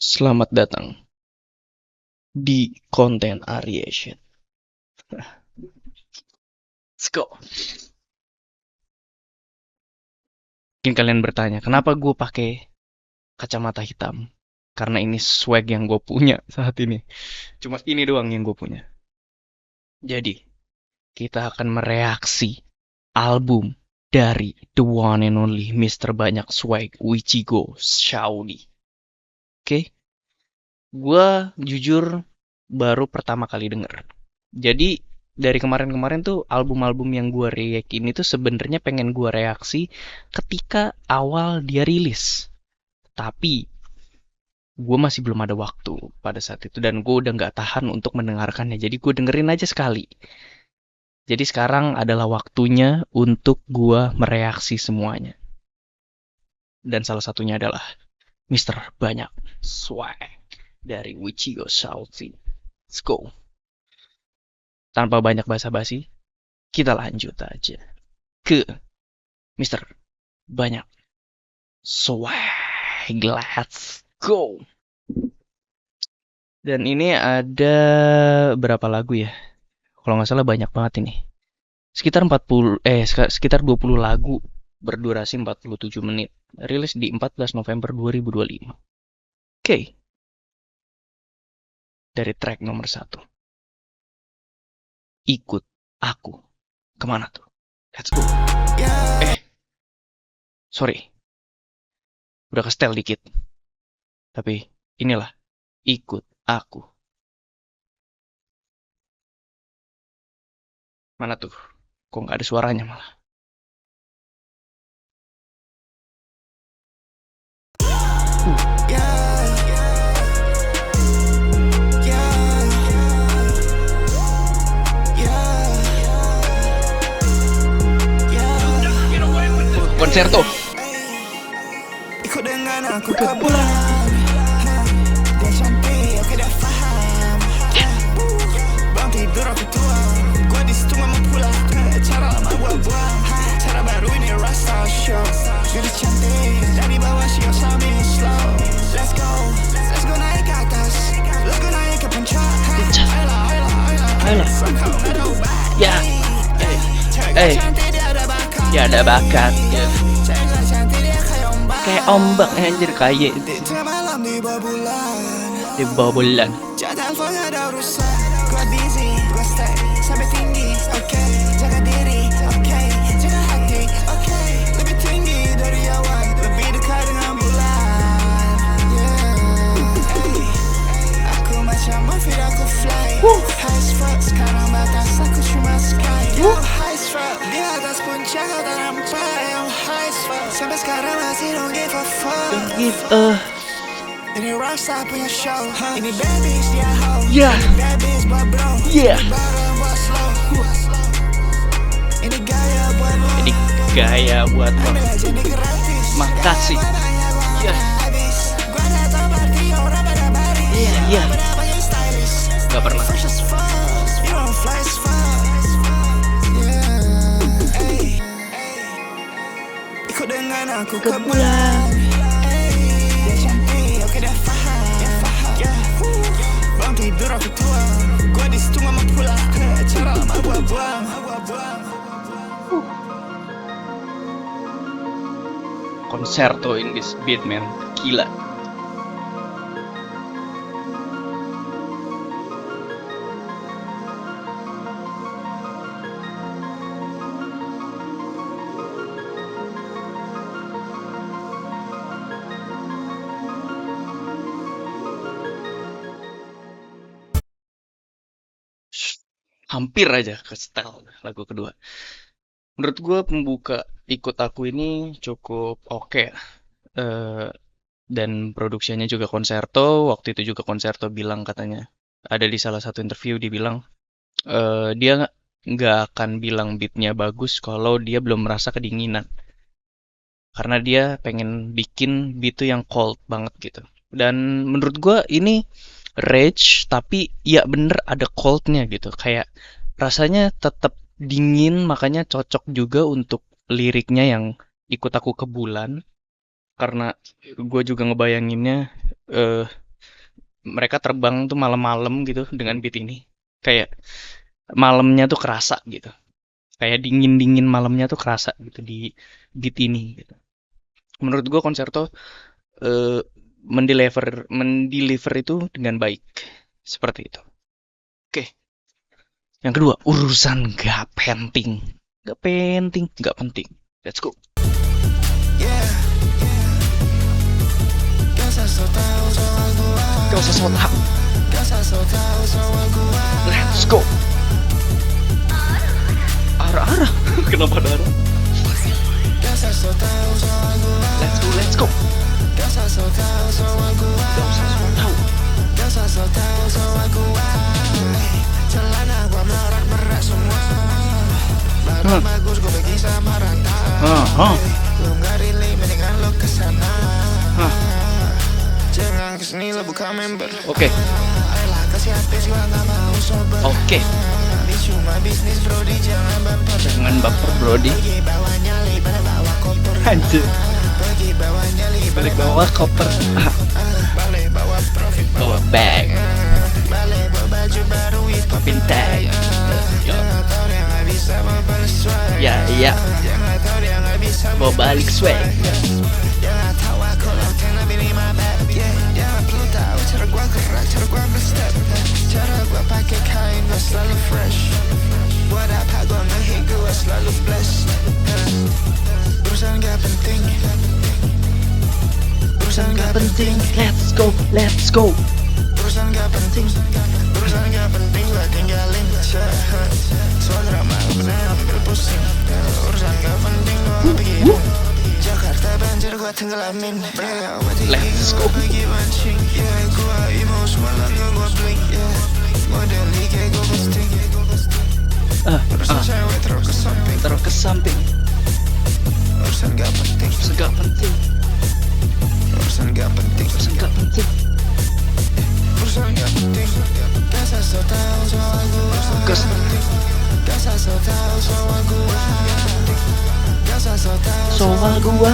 Selamat datang di konten Ariation. Let's go. Mungkin kalian bertanya, kenapa gue pakai kacamata hitam? Karena ini swag yang gue punya saat ini. Cuma ini doang yang gue punya. Jadi, kita akan mereaksi album dari the one and only Mr. Banyak Swag Wichigo Shaoli. Oke? Gue jujur baru pertama kali denger. Jadi dari kemarin-kemarin tuh album-album yang gue react ini tuh sebenarnya pengen gue reaksi ketika awal dia rilis. Tapi gue masih belum ada waktu pada saat itu dan gue udah nggak tahan untuk mendengarkannya. Jadi gue dengerin aja sekali. Jadi sekarang adalah waktunya untuk gue mereaksi semuanya. Dan salah satunya adalah Mr. Banyak Swag dari Wichigo Shaoxi. Let's go. Tanpa banyak basa-basi, kita lanjut aja ke Mr. Banyak Swag. Let's go. Dan ini ada berapa lagu ya? Kalau nggak salah banyak banget ini. Sekitar 20 lagu berdurasi 47 menit. Rilis di 14 November 2025. Oke. Dari track nomor 1. Ikut aku. Kemana tuh? Let's go. Sorry. Udah kestel dikit. Tapi inilah. Ikut aku. Mana tuh? Kok nggak ada suaranya malah? Konserto. Ikut dengan aku ke bulan. Dia cantik, oke dia faham. Bang tidur aku tua. Gua di situ nggak mau pulang. Cara lama gua buang. Cara baru ini rasa show. Gadis cantik dari bawah sio sambil slow. Let's go naik ke atas. Let's go naik ke puncak. Ayolah. Ya. Ya ada bakat. Kayak ombak anjir kayak di bawah bulan. Jangan teleponnya ada urusan. Gua busy, gua stay sampai tinggi. Oke, jaga diri. Oke, jaga hati. Oke, lebih tinggi dari awan, lebih dekat dengan bulan. Aku macam movie, aku fly. High as fuck, sekarang batas aku cuma sky. High as fuck, di atas puncak kau tak nampak. High as fuck, sampai sekarang masih don't give a fuck. Don't give a. Ini Rockstar punya show. Ini bad bitch dia hoe. Yeah. Ini bad bitch buat bro. Yeah. Ini bareng buat slow. Ini gaya buat lo. Ini gaya buat lo. Ambil aja ini gratis. Makasih. Yeah. Gua datang party orang pada baris. Iya. Pada banyak stylish. Gak pernah. Fresh as fuck. You don't fly as fuck. Yeah. Ey. Ikut dengan aku ke bulan. Dia cantik, oke dia faham. Bang tidur aku tua. Gua di situ nggak mau pulang. Cara lama gua buang. Concerto in this beat, man. Gila. Hampir aja ke setel lagu kedua. Menurut gue pembuka Ikut Aku ini cukup oke. Dan produksinya juga konserto. Waktu itu juga konserto bilang katanya. Ada di salah satu interview dibilang dia nggak akan bilang beatnya bagus kalau dia belum merasa kedinginan. Karena dia pengen bikin beat tuh yang cold banget gitu. Dan menurut gue ini rage tapi ya bener ada coldnya gitu. Kayak rasanya tetap dingin makanya cocok juga untuk liriknya yang Ikut Aku ke Bulan. Karena gue juga ngebayanginnya mereka terbang tuh malam-malam gitu dengan beat ini. Kayak malamnya tuh kerasa gitu. Kayak dingin-dingin malamnya tuh kerasa gitu di beat ini gitu. Menurut gue Concerto eh, mendeliver itu dengan baik. Seperti itu. Oke. Yang kedua, urusan gak penting. Gak penting, gak penting. Let's go. Yeah, gak usah so tau soal gua. Gak usah so tau. Gak usah so tau soal gua. Let's go. Arah-arah. Kenapa darah? Gak usah so tau soal gua. Let's go, let's go. Gak usah so tau soal gua. Gak usah so tau. Gak usah so tau soal gua. Celana gua melarat berat semua. Barang bagus gua bagi sama rata. Lu gak relate mendingan lu kesana. Jangan kesini lu buka member. Oke. Ayolah kasih habis gua gak mau sober. Oke. Ini cuma bisnis brody jangan baper. Jangan baper brody. Pergi bawa nyali pada bawa koper. Anjir. Pergi bawa nyali Balik bawa koper. balik bawa profit Bawa bag. balik bawa baju baru with Bintang. Jangan tau dia gak bisa bawa balik swag. Ya, iya. Jangan tau dia gak bisa Bawa balik swag. Jangan tau aku lakukan lebih 5 bab. Jangan perlu tahu cara gua gerak, cara gua berstep. Cara gua pakai kain gua selalu fresh. Buat apa gua ngehit gua selalu blessed. Urusan gak penting. Urusan gak penting. Let's go, let's go. Urusan gak penting. Urusan gak penting gua tinggalin. Soal drama gua pernah ambil pusing. Urusan gak penting gua gak pikirin. Jakarta banjir gua tenggelamin. Let's go. Pergi mancing. Gua emo semalam gua blink. Model kayak gua posting. Urusan cewek terus ke samping. Taruh ke samping. Urusan gak penting. Urusan gak penting. Urusan gak penting. Urusan gak penting. Urusan gak penting. Gak usah so tau soal gua. Gus. Gak usah so tau soal gua. Gak usah so tau Soal gua.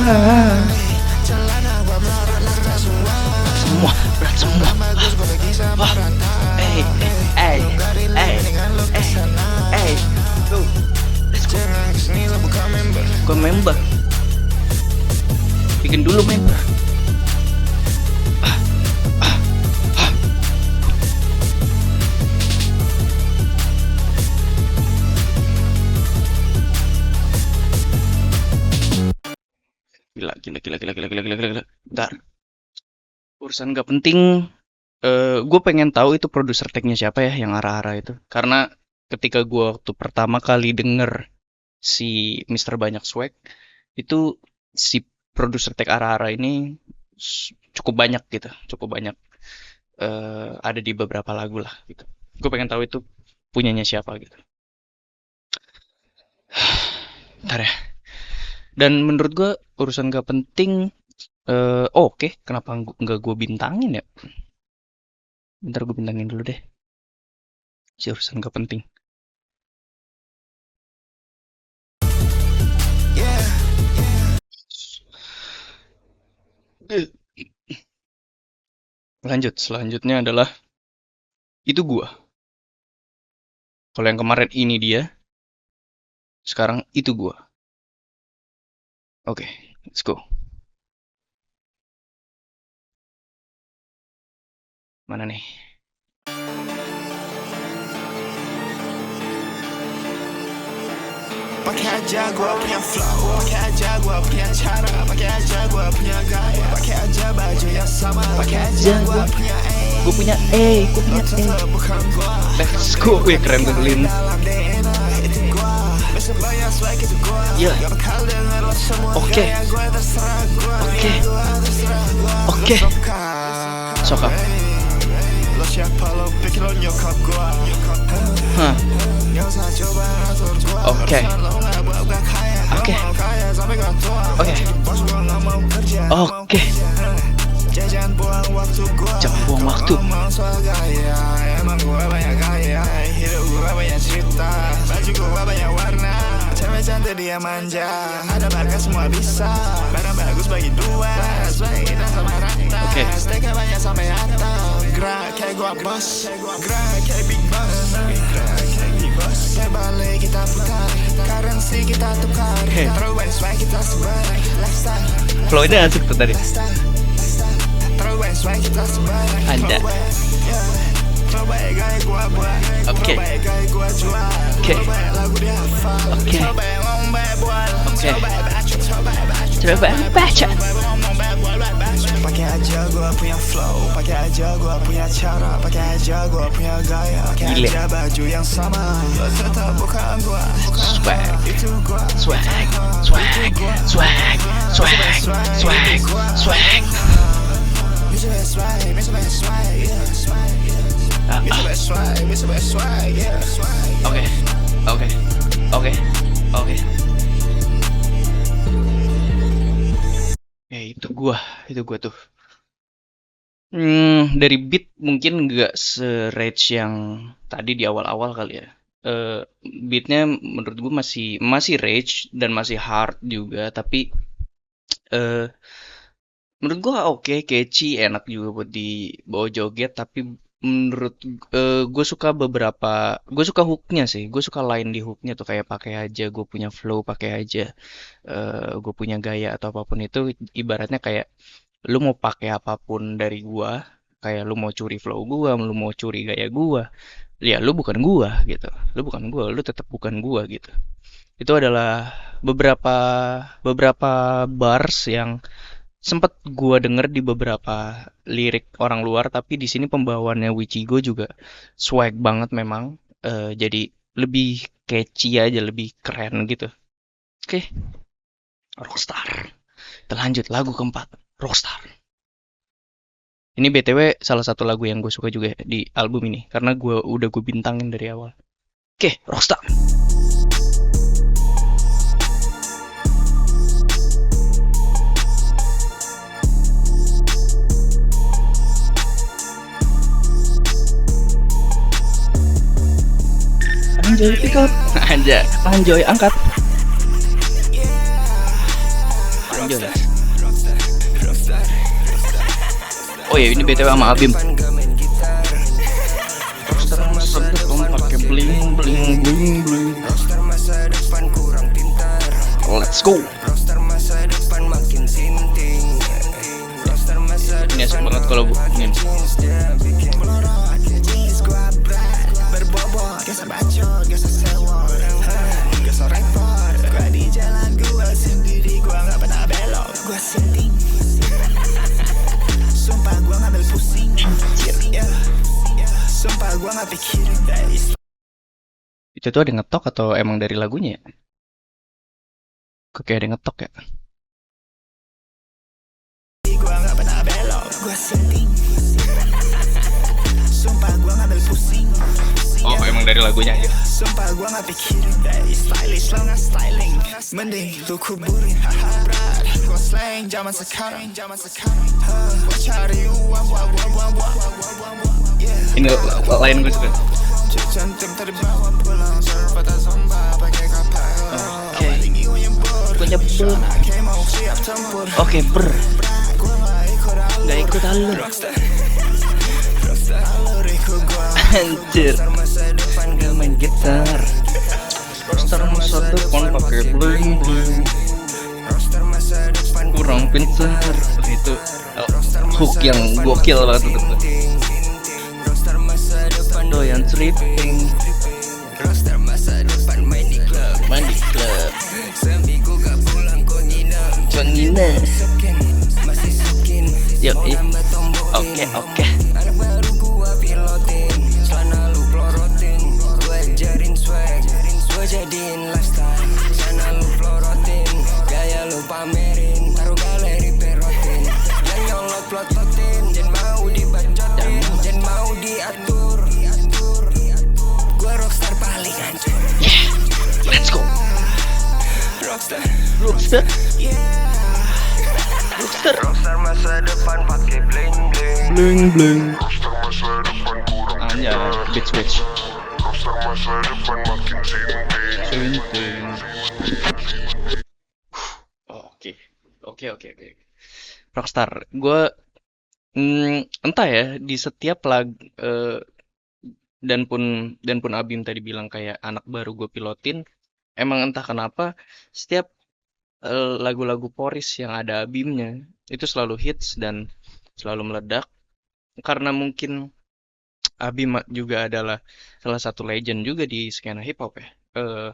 celana gua melarat lantas semua. Semua, berat semua. Bagus gua bagi sama Wah. rata. Mendingan lu kesana. Go. Let's go. Jangan kesini lu buka member. Gua member. Bikin dulu member. Gila. Bentar. Urusan gak penting. Gue pengen tahu itu produser tag-nya siapa ya yang arah-arah itu. Karena ketika gue waktu pertama kali denger si Mr. Banyak Swag, itu si produser tag arah-arah ini cukup banyak gitu. Cukup banyak ada di beberapa lagu lah gitu. Gue pengen tahu itu punyanya siapa gitu. Bentar ya. Dan menurut gue urusan gak penting. Oke. Kenapa nggak gue bintangin ya? Bentar gue bintangin dulu deh. Si urusan gak penting. Lanjut. Selanjutnya adalah itu gua. Kalau yang kemarin ini dia. Sekarang itu gua. Oke, let's go. Mana nih? Pakai aja gua punya flow, pakai aja gua punya cara, pakai aja gua punya gaya, pakai aja baju yang sama, pakai aja gua punya Gue punya bukan gua. Let's go. Wih, keren tuh Lin. Dalam DNA itu gua, besar banyak swag itu gua. Iya. Gak bakal denger lo semua Oke. gaya gua terserah gua. Oke. Gua terserah gua. Oke. Lu suka. Sokap. Lo siapa lo pikir lo nyokap gua. Hah. Gak usah coba ngatur gua. Oke. Lo gak buat kaya. Oke. Lo mau kaya sampai gak tua. Oke. Bos gua gak mau kerja. Oke. Jangan buang waktu gua. Jangan buang waktu. Ngomong soal gaya. Emang gua banyak gaya. Hidup gua banyak cerita. Baju gua banyak warna. Cewek cantik dia manja. Ada barca semua bisa. Barang bagus bagi dua. Swag kita sama rata. Oke. Steaknya banyak sampai atas. gerak kayak gua bos, gerak kayak big boss, gerak kayak big boss. Terbalik kita putar, currency kita tukar, throwback swag kita sebar, lifestyle. Flow-nya asik tuh tadi. Throwback swag kita sebar, Anda. throwback gaya gua buat, Oke. throwback gaya gua jual, Oke. throwback lagu dia hafal, Oke. throwback ngomong bad boy, Oke. throwback baca, throwback baca, Coba baca. ngomong bad boy, baca. Pakai aja gua punya flow, pakai aja gua punya cara, pakai aja gua punya gaya, pakai Gile. aja baju yang sama, tetap bukan gua, Swag. itu gua, Swag. Swag. Swag. Swag. Swag. Swag. Mr. Best Swag, Mr. Best Swag, yeah, swag, yeah. Mr. Best Swag, Mr. Best Swag, yeah, swag. Oke. Oke. Oke. Oke. Itu gua tuh. Dari beat mungkin nggak se-rage yang tadi di awal-awal kali ya. Beatnya menurut gua masih rage dan masih hard juga, tapi menurut gua oke, catchy, enak juga buat dibawa joget. Tapi menurut gue suka gue suka hooknya sih, gue suka line di hooknya tuh kayak pakai aja gue punya flow, pakai aja gue punya gaya atau apapun itu, ibaratnya kayak lu mau pakai apapun dari gua, kayak lu mau curi flow gua, lu mau curi gaya gua, ya lu bukan gua gitu, lu tetap bukan gua gitu. Itu adalah beberapa beberapa bars yang sempat gua denger di beberapa lirik orang luar, tapi di sini pembawaannya Wichigo juga swag banget memang. Jadi lebih catchy aja, lebih keren gitu. Oke, Rockstar. Kita lanjut lagu keempat, Rockstar. Ini BTW salah satu lagu yang gue suka juga di album ini, karena gue bintangin dari awal. Oke, Rockstar. Anjay, pick up. Anjay, Anjoy, angkat. Anjoy. Oh ya, ini BTW sama Abim. Rockstar sedep om pakai bling bling bling bling. Let's go. Ini asik banget kalau bunyiin. Geser bacot, geser sewot, geser repot. Gua di jalan gua sendiri, gua gak pernah belok. Gua sinting, sumpah gua ngambil pusing. Yeah. Sumpah gua gak pikirin. Itu tuh ada ngetok atau emang dari lagunya ya? Kok kayak ada ngetok ya? Gua gak pernah belok. Gua sinting, sumpah gua ngambil pusing. Oh, emang dari lagunya aja. Sumpah gua gak pikirin. Stylish lo gak styling. Mending lu kuburin. Berat gua slang zaman sekarang. Gua cari uang. Ini lain gue suka. Cantik terbawa pulang. Serpata zomba pakai kapal. Oke. Punya ber. Mau siap tempur. Oke, ber. Gua gak ikut alur. Gak ikut alur. Alur ikut gua. Anjir. Gak main gitar. Rockstar masa depan pakai bling bling. Kurang pintar. Itu hook yang gokil banget itu. Doyan tripping. Main di klub. Congina. Yuk, oke. Jadiin lifestyle, sana lu plorotin, gaya lu pamerin, taruh galeri perotin, yang nyolot plototin, jen mau dibacotin, jen mau diatur, gua rockstar paling hancur. Yeah, let's go. Rockstar, Yeah. Rockstar masa depan pakai bling bling. bling bling. Anjay, bitch. Masa depan makin sinting. Oke. Rockstar, gue Entah ya, di setiap lagu dan pun Abim tadi bilang kayak anak baru gue pilotin, emang entah kenapa setiap lagu-lagu Poris yang ada Abimnya itu selalu hits dan selalu meledak karena mungkin Abim juga adalah salah satu legend juga di skena hip hop ya. Eh,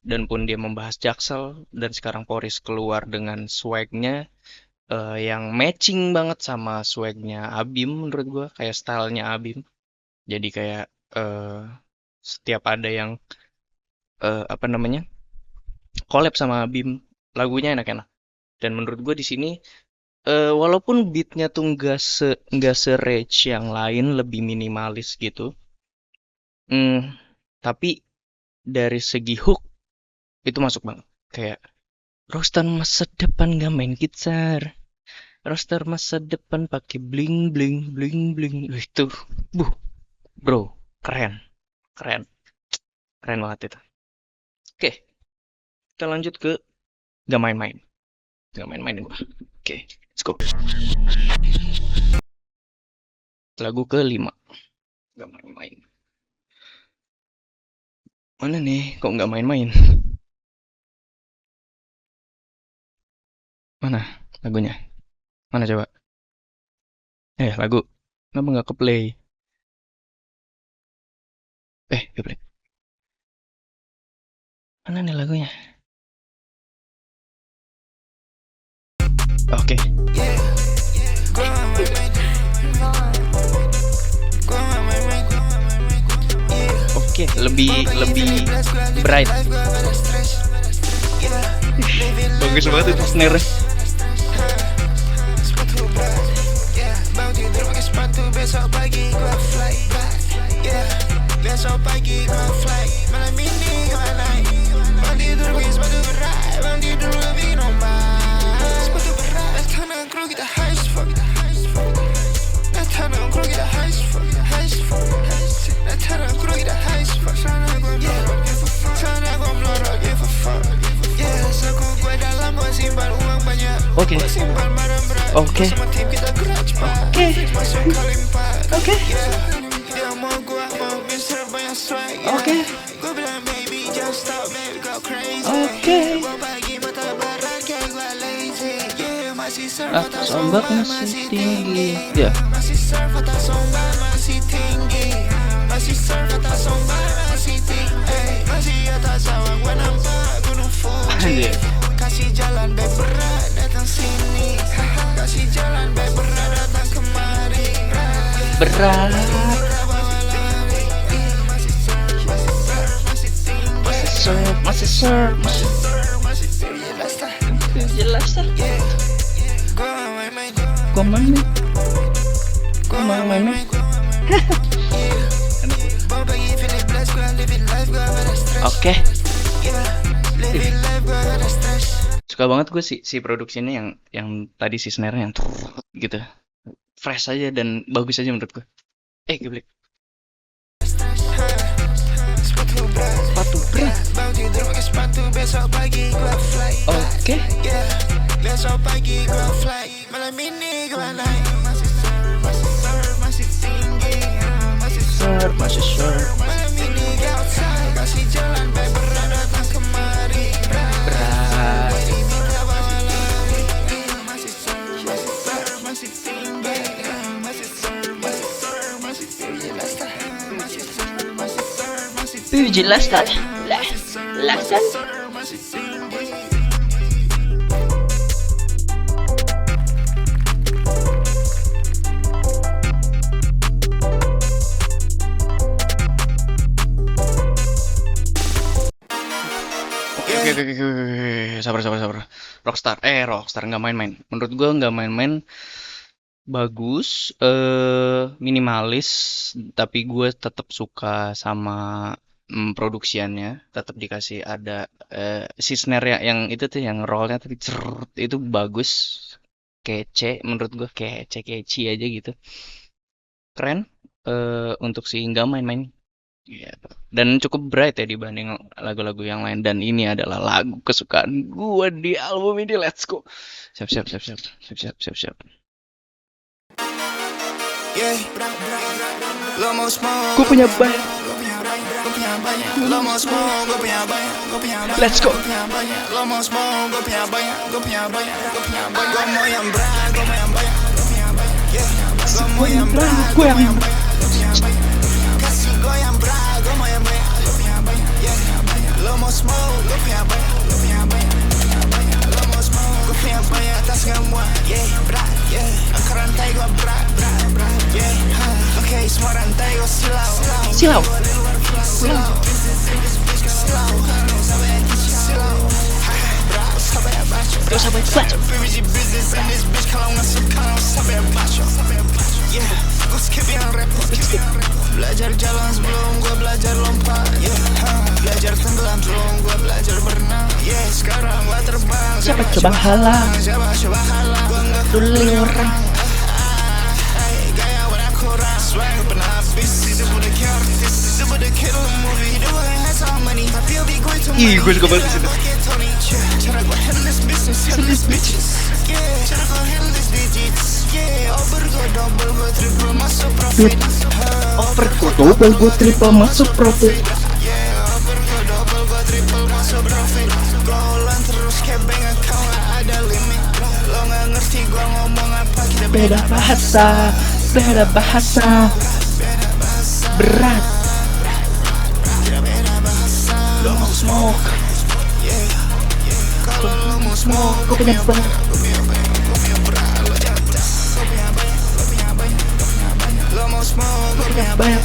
dan pun dia membahas Jaksel dan sekarang Poris keluar dengan swagnya yang matching banget sama swagnya Abim menurut gua kayak stylenya Abim. Jadi kayak eh setiap ada yang apa namanya collab sama Abim lagunya enak-enak. Dan menurut gua di sini walaupun beatnya tuh nggak se rage yang lain lebih minimalis gitu. Tapi dari segi hook itu masuk banget. Kayak roster masa depan gak main gitar. Roster masa depan pakai bling bling bling bling. Itu, buh, bro, keren, keren, keren banget itu. Oke, kita lanjut ke gak main-main, gak main-main gua. Oke, let's go. Lagu ke-5, gak main-main. Mana nih? Kok gak main-main? Mana lagunya? Mana coba? Lagu. Kenapa nggak ke play? Ke play. Mana nih lagunya? Oke. Oke, lebih bright. Bagus banget itu snare. Oke. Oke. Oke. Oke. Atas ombak masih tinggi. Ya. Anjir. Kasih jalan baik berat datang sini. Kasih jalan baik berat datang kemari. Berat. Masih serve. Jelas lah. Gua main. Oke. Suka banget gue si produksinya yang tadi si snare-nya yang gitu. Fresh aja dan bagus aja menurut gue. Geblek. Sepatu berat. Oke. Masih serve. Kasih jalan baik berat datang kemari. Berat. Jelas tak? Jelas tak? Oke. Sabar. Rockstar nggak main-main. Menurut gue nggak main-main. Bagus, minimalis, tapi gue tetap suka sama produksiannya. Tetap dikasih ada si snare yang itu tuh yang rollnya tapi cerut, itu bagus, kece menurut gue, kece aja gitu. Keren untuk si nggak main-main. Gitu. Dan cukup bright ya dibanding lagu-lagu yang lain. Dan ini adalah lagu kesukaan gue di album ini. Let's go. Siap. Yeah, lo mau smoke. Gue punya banyak. Gue punya banyak. Lo mau smoke. Gue punya banyak. Gue punya banyak. Let's go. Gue punya banyak. Lo mau smoke. Gue punya banyak. Gue punya banyak. Gue punya banyak. Gue mau yang berat. Gue mau yang banyak. Gue punya banyak. Yeah. Gue mau yang berat. Gue mau yang banyak. Gue punya banyak. Kasih gue yang berat. Gue mau yang banyak. Gue punya banyak. Yeah. Lo mau smoke. Gue punya banyak. Gue punya banyak. Gue punya banyak. Lo mau smoke. Gue punya banyak. Tas semua. Yeah. Berat. Yeah. Angkat rantai gue berat. Berat. Yeah. Okay, semua rantai gue silau. Silau. Gak usah baca. Belajar jalan sebelum gue belajar lompat. Belajar tenggelam sebelum gue belajar berenang. Sekarang gue terbang. Siapa coba halang? Siapa halang? Gue nggak Peduli orang. gaya warna kurang. Swag pernah habis. Hidup udah kayak artis. Hidup udah kayak dalam movie. Hidup udah kayak sama nih. Tapi hobi gue itu Ih, gue suka banget disitu. Cara gue handle this business. Handle this bitches. Cara gue handle this digits. Over gue double gue triple masuk profit. Over gue double, gue triple masuk profit. Over gue double gue triple masuk profit. Gue ulang terus kayak bank account gak ada limit. Lo gak ngerti gue ngomong apa. Kita Beda bahasa. Berat. Lo mau smoke. Kalau lo mau smoke. Gue punya banyak. Lo mau smoke. Gue punya Banyak.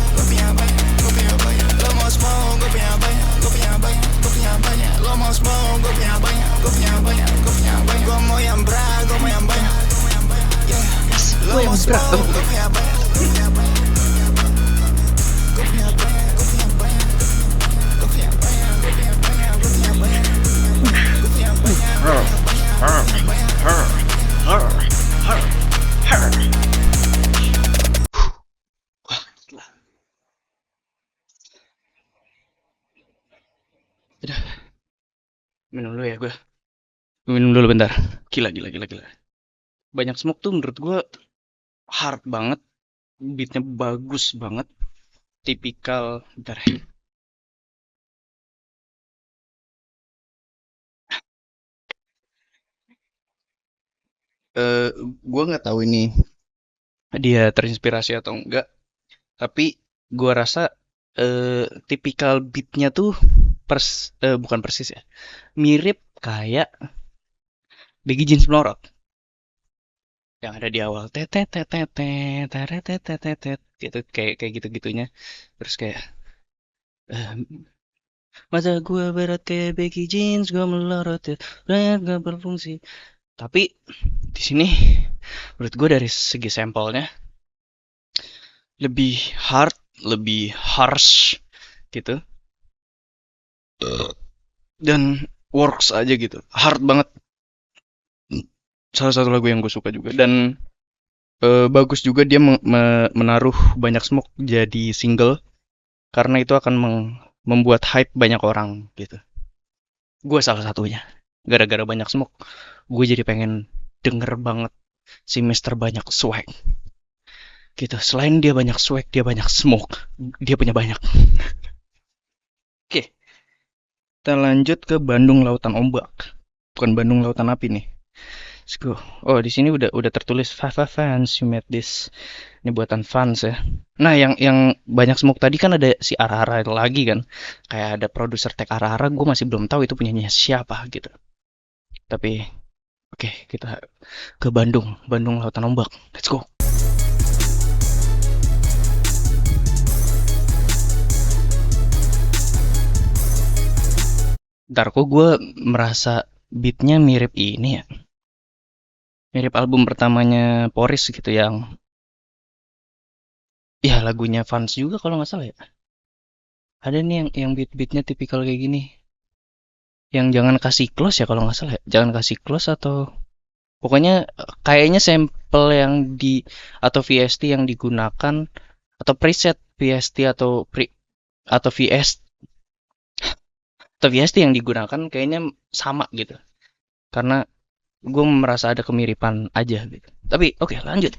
Lo mau smoke. Gue punya banyak. Gue punya banyak. Gue punya banyak. Lo mau smoke. Gue punya banyak. Gue punya banyak. Gue punya banyak. Gue mau yang berat. Gue mau yang banyak. Gue yang berat. Gue punya banyak. Gue punya banyak. Gue punya banyak. Gue punya banyak. Gue punya banyak. Gue punya banyak. Gue punya banyak. Gue punya banyak. Wah, gila. Udah. Minum dulu ya gue. Minum dulu bentar. Gila. Banyak smoke tuh menurut gue hard banget. Beatnya bagus banget. Tipikal. Bentar. Gue nggak tahu ini dia terinspirasi atau enggak. Tapi gue rasa tipikal beatnya tuh bukan persis ya. Mirip kayak Baggy Jeans Melorot yang ada di awal gitu kayak gitu-gitunya. Terus kayak masa gue berat kayak Baggy Jeans, gue melorot ya, gak berfungsi. Tapi di sini menurut gue dari segi sampelnya lebih hard, lebih harsh gitu. Dan works aja gitu. Hard banget. Salah satu lagu yang gue suka juga. Dan bagus juga dia menaruh banyak smoke jadi single. Karena itu akan membuat hype banyak orang gitu. Gue salah satunya. Gara-gara banyak smoke, gue jadi pengen denger banget si Mr. Banyak Swag. Gitu. Selain dia banyak swag, dia banyak smoke. Dia punya banyak. Oke. Kita lanjut ke Bandung Lautan Ombak. Bukan Bandung Lautan Api nih. Let's go. Oh, di sini udah tertulis fans you made this. Ini buatan fans ya. Nah, yang banyak smoke tadi kan ada si Arara lagi kan. Kayak ada produser tag Arara, gue masih belum tahu itu punyanya siapa gitu. Tapi oke, kita ke Bandung Lautan Ombak. Let's go. Ntar kok gue merasa beatnya mirip ini ya. Mirip album pertamanya Poris gitu yang ya lagunya Fans juga kalau nggak salah ya. Ada nih yang beat-beatnya tipikal kayak gini. Yang jangan kasih close ya kalau nggak salah ya. Jangan kasih close atau pokoknya kayaknya sampel yang atau VST yang digunakan atau preset VST atau VST yang digunakan kayaknya sama gitu. Karena gue merasa ada kemiripan aja gitu. Tapi oke, lanjut.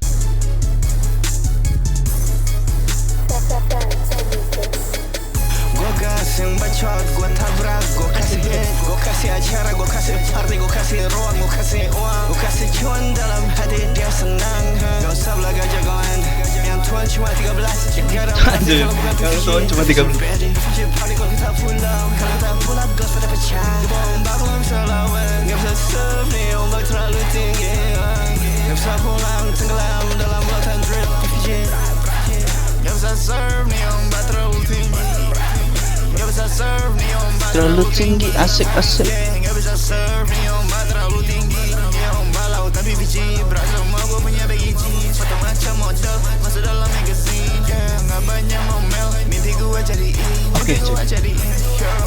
bacot, gua tabrak, gua kasih hit, gua kasih acara, gua kasih party, gua kasih ruang, gua kasih uang, gua kasih cuan dalam hati dia senang. Gak usah belaga jagoan, yang tuan cuma 13. Gak ada party kalau bukan Yang tuan cuma 13. Fiji party kalau kita pull up, kalau kita pull up gas pada pecah. Bom baru gak bisa lawan, gak bisa serve nih ombak terlalu tinggi. Gak bisa pulang tenggelam dalam lautan drip di Fiji. Gak bisa serve nih ombak terlalu tinggi. Gak bisa serve nih ombak Terlalu tinggi, asik. Gak bisa serve nih ombak terlalu tinggi. Ombak lautan PVG, berat semua gue punya BG. Foto macam model, masuk dalam magazine. Gak banyak ngomel, mimpi gue jadiin. Mimpi gue jadiin,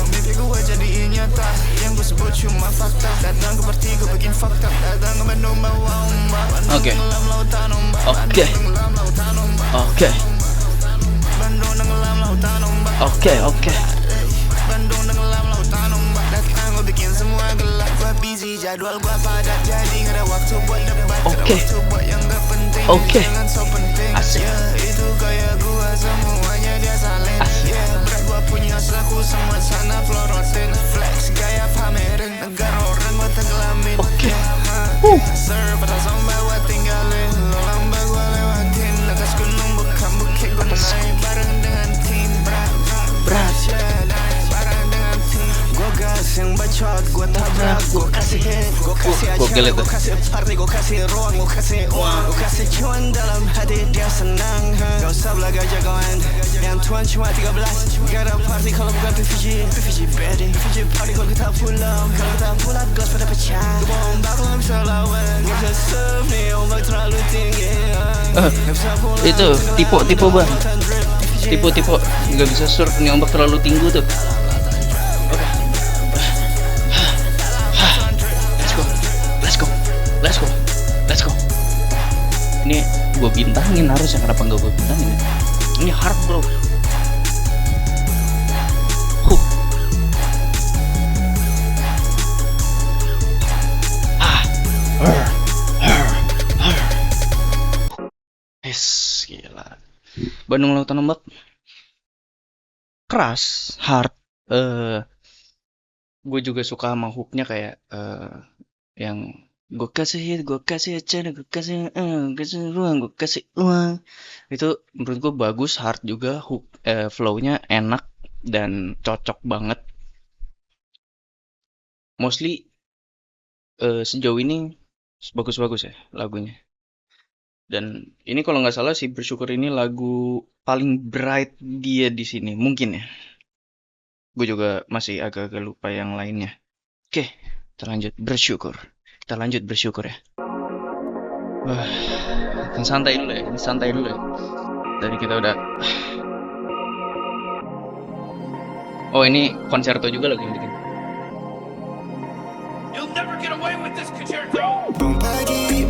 mimpi gue jadiin nyata. Yang gue sebut cuma fakta. Datang ke party gue bikin fakta. Datang ke Bandung bawa ombak. Oke. Tenggelam lautan ombak. Oke. Tenggelam lautan ombak. Oke. Bandung tenggelam lautan ombak. Oke. Bandung tenggelam lautan ombak. Datang gue bikin semua gelap. Gue busy, jadwal gue padat. Jadi gak ada waktu buat debat. Gak ada Oke. waktu buat yang gak penting. Oke. Jangan so penting. Asik. Itu gaya gue semuanya dia salin. Berat gue punya selaku semua sana florotin. Flex gaya pamerin. Negara orang gue tenggelamin. Oke. Serve atas ombak gue tinggalin. Lo lambat gue lewatin. Atas gunung bukan bukit gue naik. Bareng dengan tim berat. Naik bareng dengan tim. Gue gas yang bacot. Gue tabrak. Gue kasih hit. Gue kasih acara. Gue kasih party. Gue kasih ruang. Gue kasih uang. Gue kasih cuan dalam hati dia senang. Gak usah belaga jagoan. Yang tuan cuma 13. Gak ada party kalau bukan PVG. PVG bedding. PVG party kalau kita pull up. Kalau kita pull up gas pada pecah. Bom baru gak bisa lawan. Gak bisa serve nih ombak terlalu tinggi. Gak bisa pulang. Itu tipe bang. Tipe nggak bisa surf nih ombak terlalu tinggi tuh. Oke. Let's go. Ini gue bintangin harusnya, kenapa nggak gue bintangin ya? Ini hard bro. Gila. Bandung Lautan Ombak keras, hard. Gue juga suka sama hooknya kayak yang gue kasih hit, gue kasih acara, gue kasih ruang, gue kasih uang. Itu menurut gue bagus, hard juga, hook flow-nya enak dan cocok banget. Mostly sejauh ini bagus-bagus ya lagunya. Dan ini kalau nggak salah sih Bersyukur ini lagu paling bright dia di sini mungkin ya. Gue juga masih agak-agak lupa yang lainnya. Oke, kita lanjut Bersyukur. Kita lanjut Bersyukur ya. Wah, santai dulu ya. Tadi kita udah. Oh ini konserto juga lagi yang bikin. You'll never get away with this concerto. Bom pagi,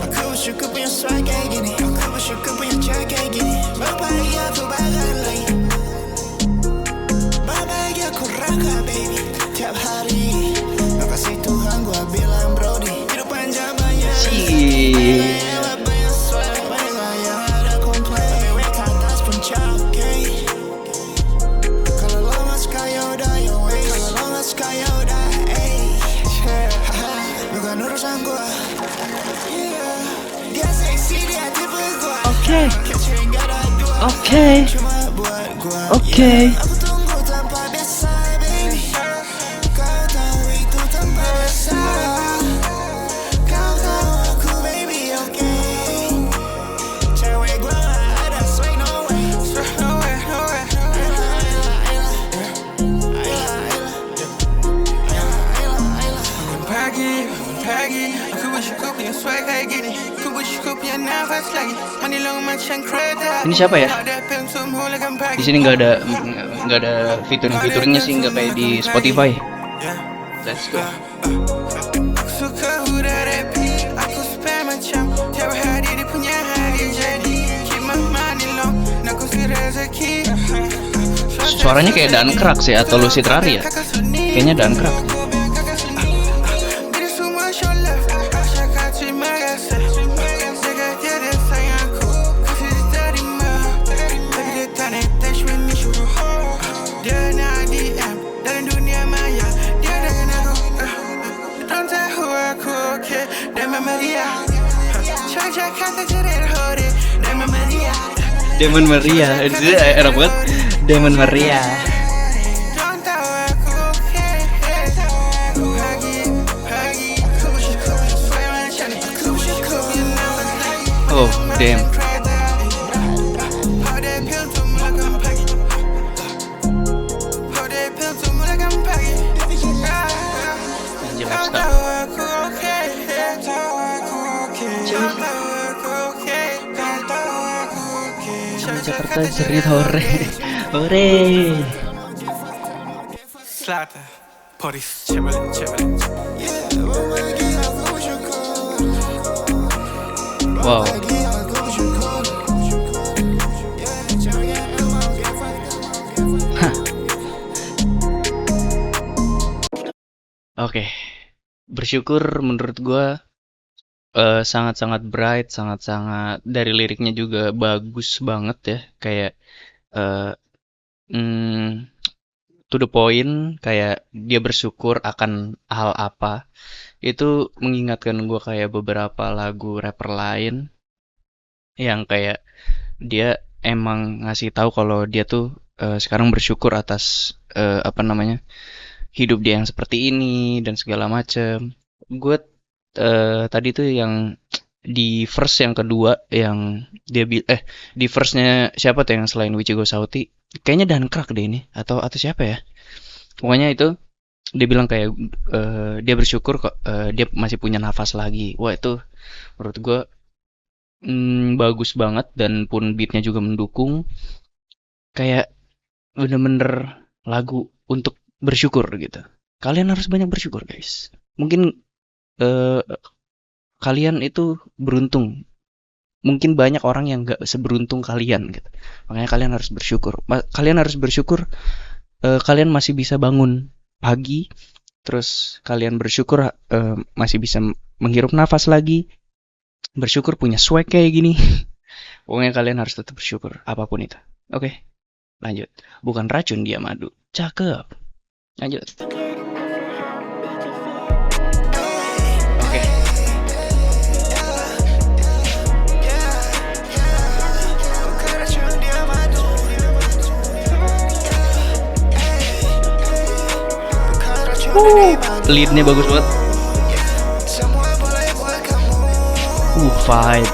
aku syukur punya swag kayak gini. Aku bersyukur punya cewek kayak gini. Bom pagi aku bakal lagi. Bom pagi aku raka baby. Tiap hari gak kasih Tuhan gua bilang brody. Hidup panjang banyak banyak swag, banyak gaya ada komplain. Tapi we ke atas puncak, okay. Kalau lo gak suka yaudah your way. Kalau lo gak suka yaudah, ey. Bukan urusan gua. Dia seksi, dia tipe gua. Oke. Aku tunggu tanpa biasa, baby. Kau tahu itu tanpa biasa. Kau tahu aku, baby, okay. Cewek gua gak ada swag, no way. Nowhere. Pagi, aku bersyukur punya swag kayak gini. Aku bersyukur punya nafas lagi. Money long macam kereta. Ini siapa ya? Di sini nggak ada fitur-fiturnya sih, nggak kayak di Spotify. Let's go. Aku suka udah rapi. Aku spam macam tiap hari dia punya hari jadi. Keep my money long. Nak usir rezeki. Suaranya kayak Dankrak sih atau Lucid Rari ya? Kayaknya Dankrak. Jakarta ceria hore Demon Maria Demon Maria, enak banget. Demon Maria. Don't tahu aku oke Aku pagi Aku bersyukur sesuai macam ni Aku bersyukur yang nafas lagi Oh, damn. Pada pil tu mulakan pagi Pada pil tu mulakan pagi Anjir, Don't lifestyle. tahu aku oke Tahu aku oke Don't tahu aku oke Don't tahu aku oke Jakarta ceria hore. Hore. Slata Polis Chevrolet Wow. Oke. Bersyukur menurut gua sangat-sangat bright, sangat-sangat dari liriknya juga bagus banget ya. Kayak eh, to the point, kayak dia bersyukur akan hal apa. Itu mengingatkan gua kayak beberapa lagu rapper lain yang kayak dia emang ngasih tahu kalau dia tuh sekarang bersyukur atas apa namanya hidup dia yang seperti ini dan segala macem. Gue tadi tuh yang di verse yang kedua yang dia di verse-nya siapa tuh yang selain Wichigo Sauti, kayaknya Dankrak deh ini atau siapa ya, pokoknya itu dia bilang kayak dia bersyukur kok dia masih punya nafas lagi. Wah, itu menurut gue bagus banget dan pun beatnya juga mendukung, kayak bener-bener lagu untuk bersyukur gitu. Kalian harus banyak bersyukur guys. Mungkin kalian itu beruntung. Mungkin banyak orang yang gak seberuntung kalian gitu. Makanya kalian harus bersyukur. Kalian harus bersyukur kalian masih bisa bangun pagi. Terus kalian bersyukur masih bisa menghirup nafas lagi. Bersyukur punya swag kayak gini. Pokoknya kalian harus tetap bersyukur apapun itu. Oke, lanjut. Bukan racun dia madu. Cakep. Lanjut. Oke. Leadnya bagus banget. Vibe.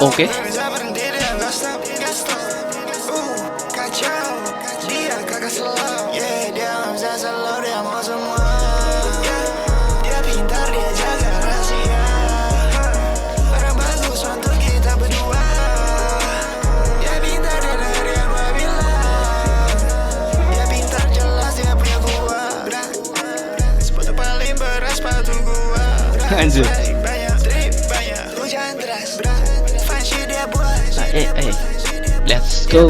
Oke. Anjir. Let's go.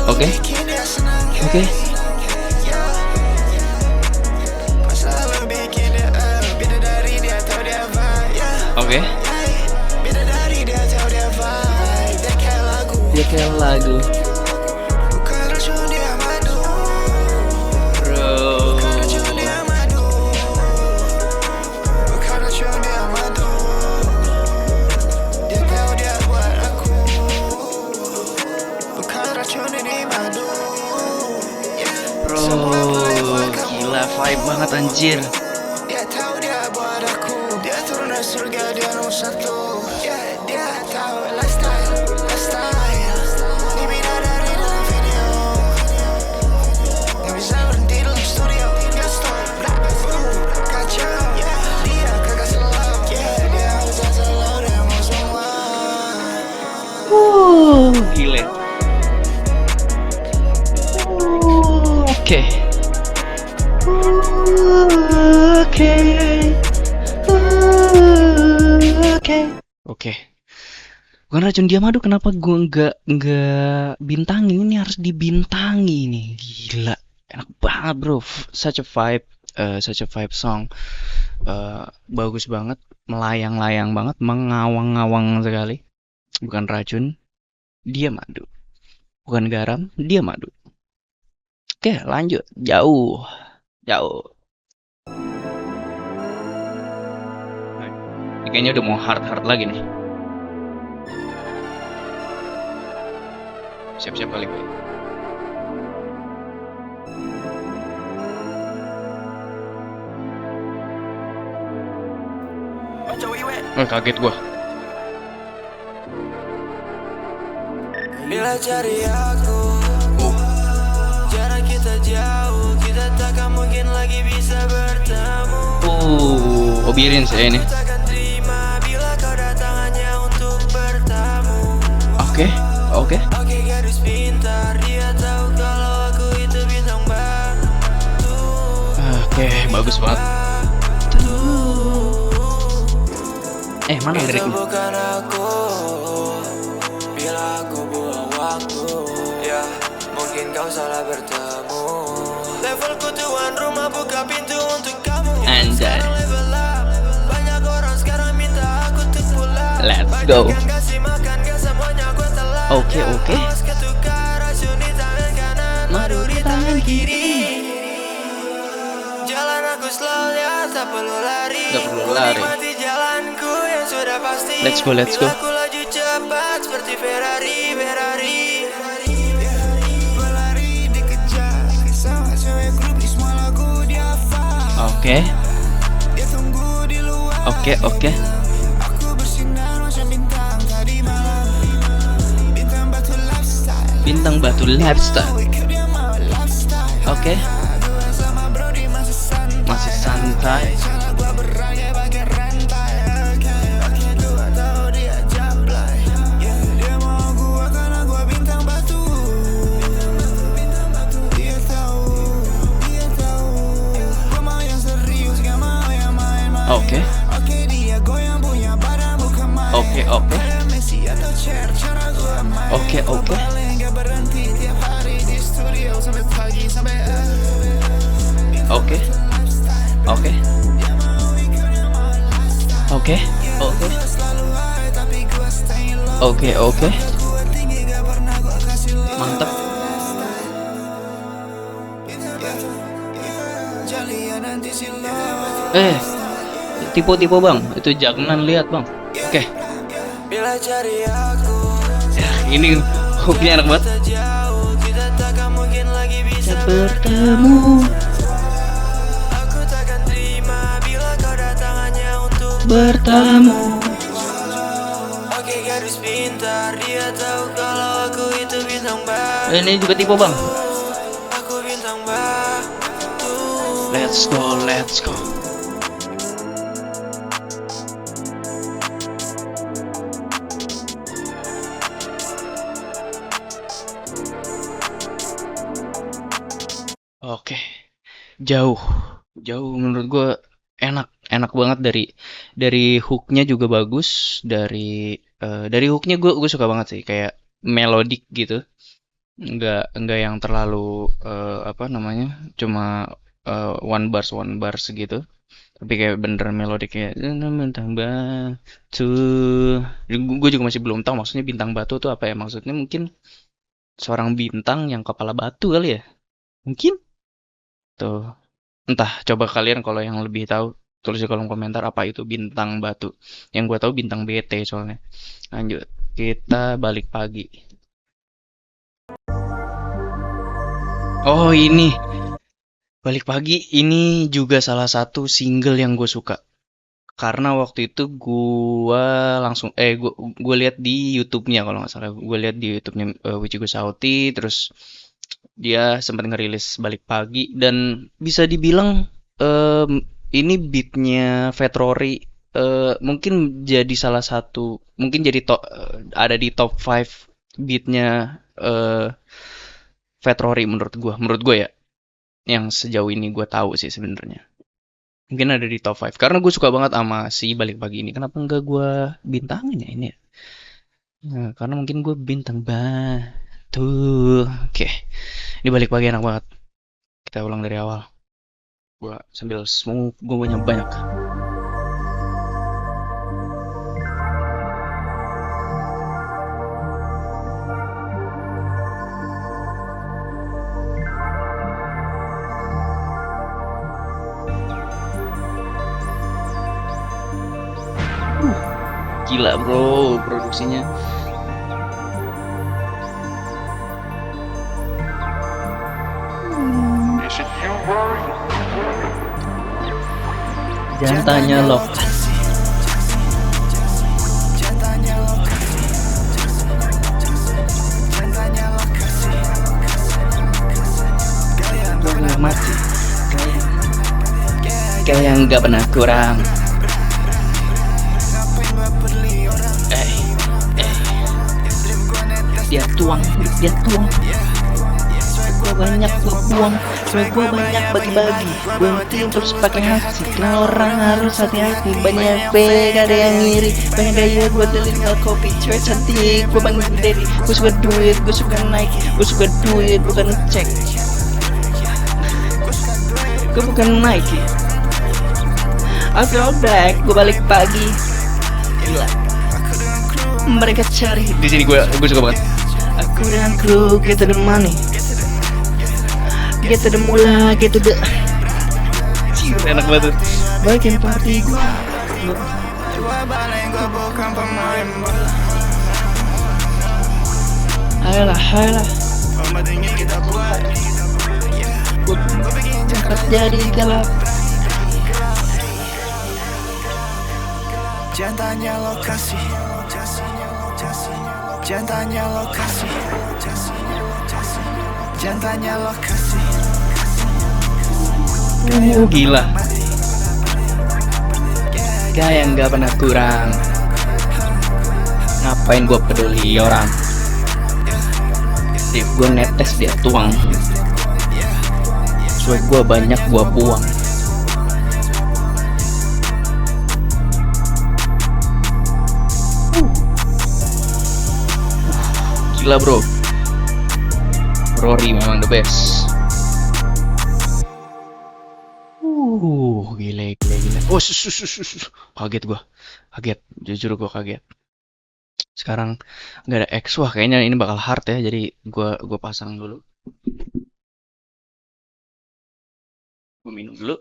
Oke. Dia kayak lagu. Gila, vibe banget anjir. Dia tahu dia buat aku. Dia turun dari surga, dia nomor satu. Dia tahu lifestyle. Ini beda dari dalam video. Gak bisa berhenti dalam studio. Dia stop, kacau. Dia kagak slow. Dia bisa slow, dia mau semua. Gile. Oke. Bukan racun dia madu, kenapa gue nggak bintangin? Ini harus dibintangi nih, gila, enak banget bro, such a vibe song, bagus banget, melayang-layang banget, mengawang-ngawang sekali. Bukan racun, dia madu. Bukan garam, dia madu. Oke, lanjut. Jauh. Jauh. Ini kayaknya udah mau hard-hard lagi nih. Siap-siap kali gue. Kaget gua. Bila cari aku, jarak kita jauh, kita takkan mungkin lagi bisa bertemu. Obedience ya ini. Takkan terima bila kau datang hanya untuk bertamu. Oke. Oke gadis pintar, dia tahu kalau aku itu bintang batu. Oke, bagus banget. Mana Itu liriknya? bukan aku, bila aku buang waktu. Ya, mungkin kau salah bertemu. Levelku tuan rumah buka pintu untuk kamu. Anjay. Sekarang level up, banyak orang sekarang minta aku untuk pulang. Let's go. Banyak yang kasih makan, gak semuanya gue telan. Oke. Awas ketukar, racun di tangan kanan, madu di tangan kiri. Jalan aku slow ya, tak perlu lari. Gak perlu Ku lari. nikmati jalanku yang sudah pasti. Let's go. Bila aku laju cepat seperti Ferrari. Berlari dikejar, sama cewek grup di semua lagu dia hafal. Oke. Dia tunggu di luar. Oke. Aku bersinar macam bintang tadi malam. Bintang batu lifestyle. Bintang batu lifestyle. Ikut dia mau lifestyle. Oke. Gue sama Brody masih santai. Masih santai. Cara gua berangnya pakai rantai. Oke, gua tahu dia jablay. Yeah, dia mau gua karena gua bintang batu. Dia tahu. Gua mau yang serius, gak mau yang main-main. Oke. Dia goyang punya badan bukan main. Oke. Kayak Messi atau Cher, cara gua main. Oke. Gua paling gak berhenti tiap hari di studio sampai pagi sampai Oke. Mantap. Tipe bang, itu jangan lihat bang. Oke. Bila cari aku, Ini hooknya enak banget. jauh kita takkan mungkin lagi bisa Bertemu. Aku takkan terima bila kau datang hanya untuk Bertemu. Oke gadis pintar, dia tahu kalau aku itu bintang batu. Ini juga tipe bang. Aku bintang batu. Let's go. Oke, jauh menurut gue enak banget dari hooknya juga bagus, dari hooknya gue suka banget sih, kayak melodik gitu, nggak yang terlalu apa namanya, cuma one bars gitu, tapi kayak bener melodik kayak bintang batu. Gue juga masih belum tahu maksudnya bintang batu tuh apa ya, maksudnya mungkin seorang bintang yang kepala batu kali ya, mungkin. Tuh, entah, coba kalian kalau yang lebih tahu tulis di kolom komentar apa itu bintang batu. Yang gue tahu bintang BT soalnya. Lanjut, kita balik pagi. Oh ini, balik pagi ini juga salah satu single yang gue suka. Karena waktu itu gue langsung, gue lihat di YouTube-nya kalau nggak salah. Gue lihat di YouTube-nya Wichigo Sauti, terus dia sempat ngerilis balik pagi dan bisa dibilang ini beatnya Vetrori mungkin jadi salah satu, mungkin jadi ada di top 5 beatnya Vetrori menurut gue ya, yang sejauh ini gue tahu sih sebenarnya mungkin ada di top 5 karena gue suka banget sama si balik pagi ini. Kenapa enggak gue bintangin ya ini ya? Nah, karena mungkin gue bintang tuh. Oke. Ini balik pagi enak banget. Kita ulang dari awal. Gua sambil smoke, gua banyak. Gila bro, produksinya. Is it you, boy? Jangan tanya loh. Jatahnya lokasi. Jatahnya lokasi. Gaya Gua nggak mati. Kayak nggak pernah kurang. ngapain gua peduli orang. Dream gua netes. Dia tuang. Gua banyak gua buang. Gua banyak bagi-bagi. Gua penting terus pakai hati. Kalau orang harus hati-hati. Banyak fake, ada yang ngiri. Banyak gaya gua delingal kopi. Cewek cantik, gua bangun dari. Gua suka duit, gua suka Nike. Gua suka duit, bukan cek. Gua bukan Nike. I feel back, gue balik pagi. Gila. Mereka cari. Di sini gue suka banget. Aku dan kru, get to the money, get to the mula, get to the. Enak banget. Bagian party gue. Gua balik, gua bukan pemain bola. Ayolah. Pembatinnya kita buat. Gue bikin cepat jadi galak. Jatahnya lokasi. Jatahnya lokasi. Jatahnya lokasi. Gila. Gaya nggak pernah kurang. Ngapain gue peduli orang? Sip gue netes dia tuang. Swag gue banyak gue buang. Gila bro. Rory memang the best. Gila. Oh, kaget gua. Jujur gua kaget. Sekarang nggak ada X. Wah, kayaknya ini bakal hard ya. Jadi gua pasang dulu. Gua minum dulu.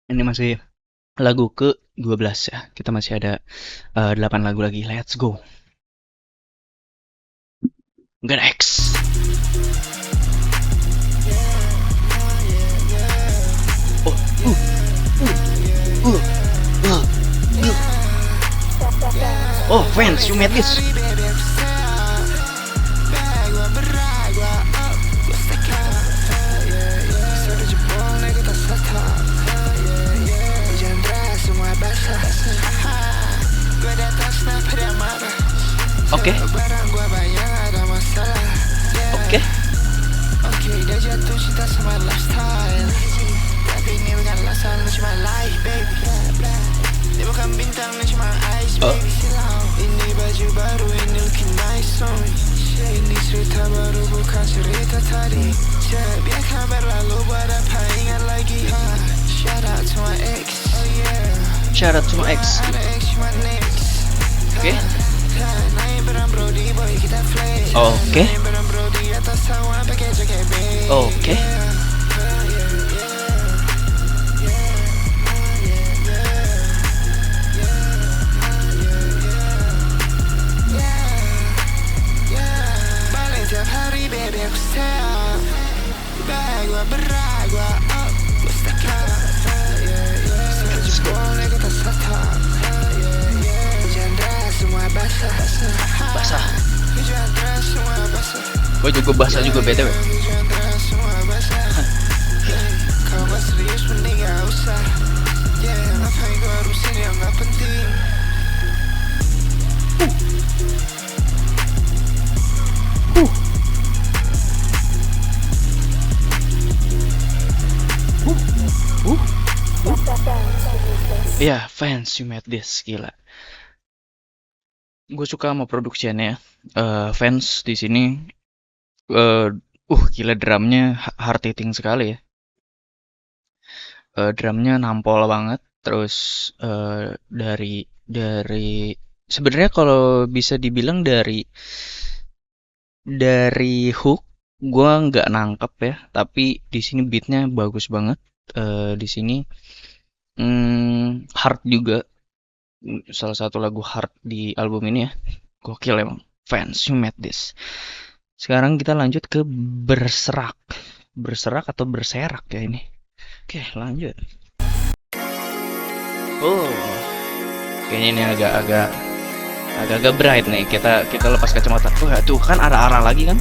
Ini masih lagu ke-12 ya. Kita masih ada 8 lagu lagi. Let's go. Nggak ada X. Oh, fans, you made this. Oke. Dia jatuh cinta sama lifestyle. Tapi ini bukan alasan, lu cuma life baby. Dia bukan bintang, lu cuma ice baby. Ini baju baru, ini looking nice on me. Ini cerita baru, bukan cerita tadi. Biarkan berlalu, buat apa ingat lagi. Shout out to my ex. Oh yeah. Shout out to my ex. Ada ex cuma next. Oke. Naik barang brody, boy kita flex. Oke. Naik barang brody, atas awan pakai jaket beige. Oke. Balik tiap hari, baby aku stay. Bag gua berat, gua up, gua stack up. Boleh kita satap. Hujan deras semua basah. Basah. Hujan deras semua basah. Gue juga basah juga BTW. Hujan deras semua basah. Kau gak serius mending gak usah. Ngapain gua harusin yang gak penting. Iya, fans, you made this, gila. Gue suka sama produksiannya. Fans di sini, gila drumnya hard hitting sekali ya. Drumnya nampol banget. Terus dari sebenarnya kalau bisa dibilang dari hook, gue nggak nangkep ya. Tapi di sini beatnya bagus banget. di sini. Heart juga salah satu lagu Heart di album ini ya. Gokil emang. Fans, you made this. Sekarang kita lanjut ke Berserak. Berserak atau Berserak ya ini. Oke, lanjut. Oh. Kayaknya ini agak bright nih. Kita lepas kacamata. Wah, tuh kan arah-arah lagi kan?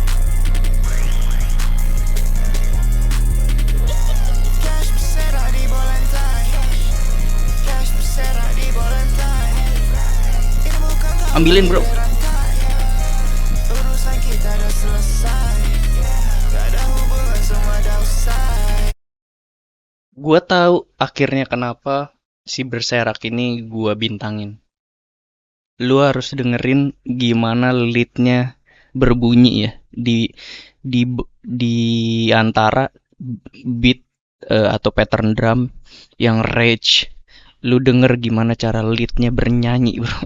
Ambilin, bro. Gua tahu akhirnya kenapa si Berserak ini gua bintangin. Lu harus dengerin gimana leadnya berbunyi ya di antara beat atau pattern drum yang rage. Lu denger gimana cara leadnya bernyanyi, bro.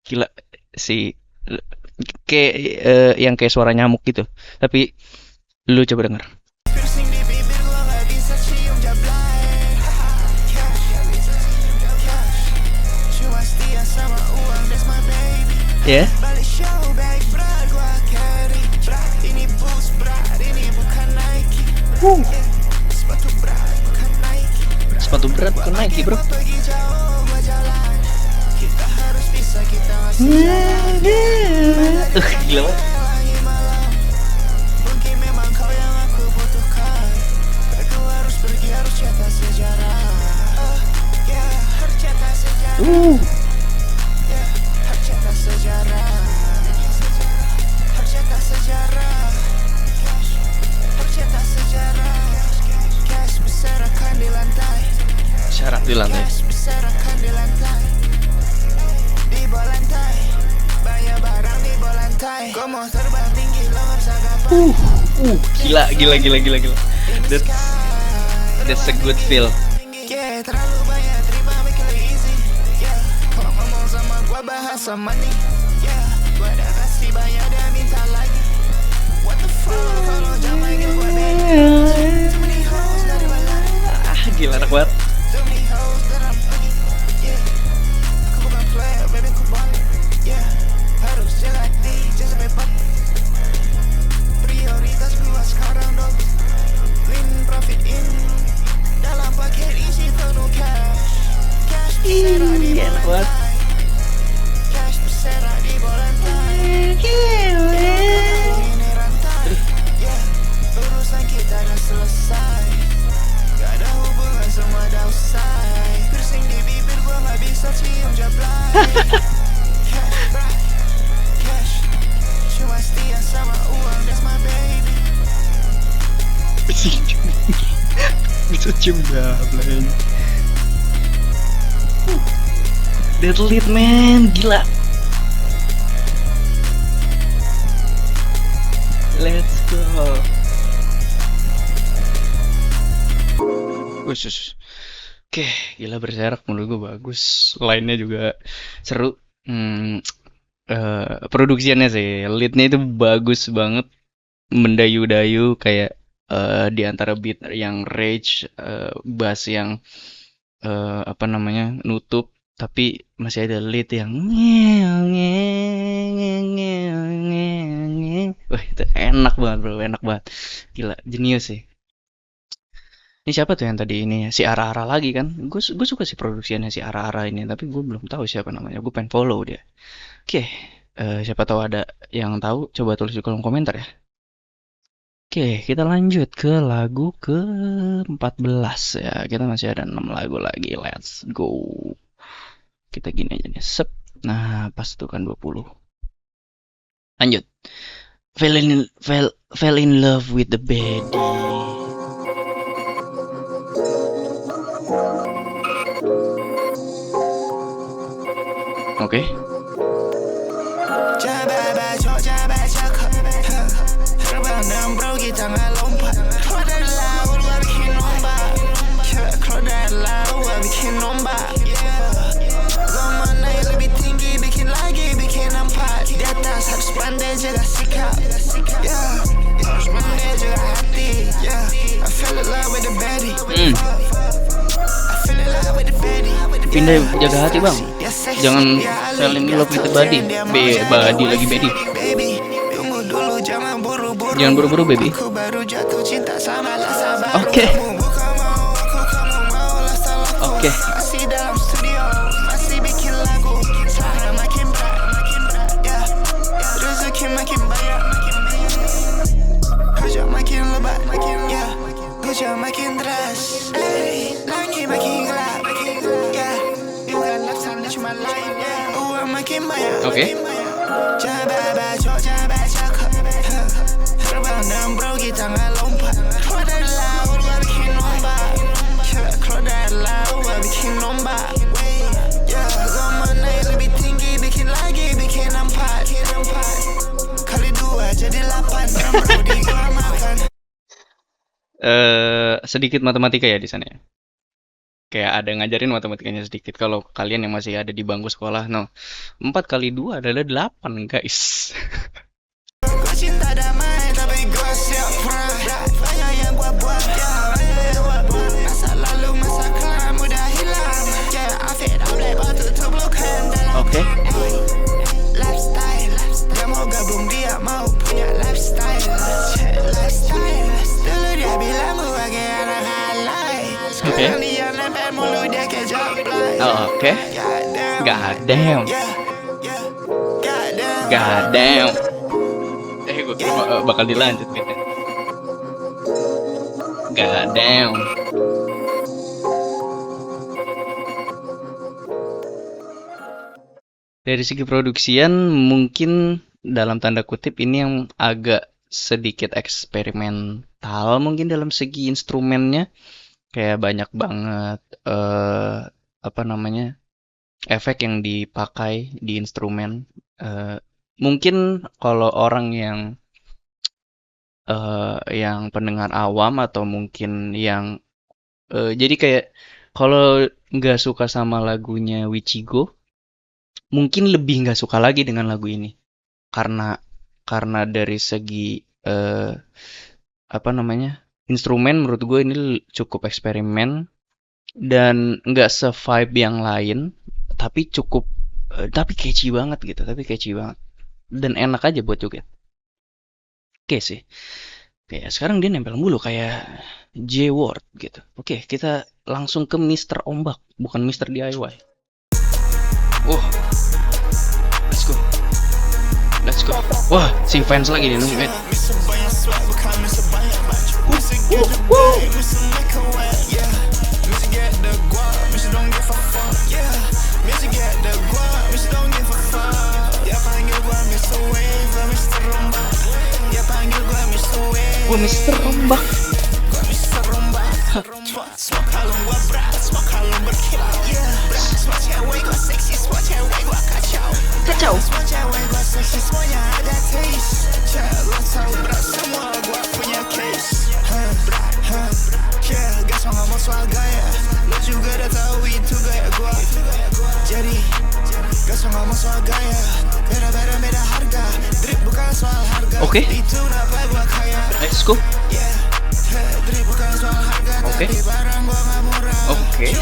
Gila sih, kayak yang kayak suara nyamuk gitu. Tapi lu coba denger. Ya. Sepatu berat bukan Nike, bro. Gila banget. Syarat di lantai. Gila. That's a good feel. Gila enak banget. Enak banget. Bisa cium gableng. That lead, man, gila. Let's go. Oke, gila Berserak menurut gue bagus. Lainnya juga seru. Produksiannya sih, leadnya itu bagus banget. Mendayu-dayu kayak di antara beat yang rage, bass yang nutup, tapi masih ada lead yang wah, itu enak banget, bro, enak banget. Gila, jenius sih. Ini siapa tuh yang tadi ini ya? Si Ara-Ara lagi kan? Gue suka sih produksiannya si Ara-Ara ini, tapi gue belum tahu siapa namanya. Gue pengen follow dia. Oke, siapa tahu ada yang tahu, coba tulis di kolom komentar ya. Oke, kita lanjut ke lagu ke-14 ya. Kita masih ada 6 lagu lagi. Let's go. Kita gini aja nih. Sep. Nah, pas tuh kan 20. Lanjut. Fell in love with the baddie. Oke. pindah jaga hati bang. Jangan selling love with the body. Body lagi baby. Jangan buru-buru baby. Oke. Oke. Masih dalam studio, masih bikin lagu. Suara makin berat, yeah. Rezeki makin banyak, kerja makin lebat, yeah. Kerja makin deras, langit makin gelap, yeah. Bukan laksana cuma lain, yeah. Uang makin banyak, Oke. jangan baca, terbang dan bro kita nggak lompat. Keluar dari laut, gua bikin ombak. Keluar dari laut, gua bikin ombak. Gua mau naik lebih tinggi, bikin lagi, bikin empat. Kali 2 jadi 8, dan bro di gua makan. Sedikit matematika ya di sana ya. Kayak ada ngajarin matematikanya sedikit. Kalau kalian yang masih ada di bangku sekolah, no. 4 kali 2 adalah 8, guys. Gua cinta damai, tapi gua siap perang. Banyak yang gua buat, masa lalu, masa kelam udah hilang. I feel I'm like batu terlukan dalam Oke. lifestyle. Dia mau gabung, dia mau punya lifestyle. Dulu dia bilang gua kayak anak halai. Sekarang dia nempel mulu, dia kayak jobless. Oke. God God damn. damn. God damn. Gue kira bakal dilanjut gitu. God damn. Dari segi produksian mungkin dalam tanda kutip ini yang agak sedikit eksperimental mungkin dalam segi instrumennya. Kayak banyak banget apa namanya efek yang dipakai di instrumen. Mungkin kalau orang yang pendengar awam atau mungkin yang jadi kayak kalau nggak suka sama lagunya Wichigo, mungkin lebih nggak suka lagi dengan lagu ini karena dari segi apa namanya instrumen menurut gue ini cukup eksperimen dan nggak se-vibe yang lain, tapi cukup tapi catchy banget gitu, dan enak aja buat joget. Oke sih. Kayak sekarang dia nempel mulu kayak J-Word gitu. Oke, kita langsung ke Mr. Ombak, bukan Mr. DIY. Let's go. Wah, si fans lagi nih nungguin. Wah, Mr. Ombak. Kacau. Oke. Let's go. Oke. Oke. Oke.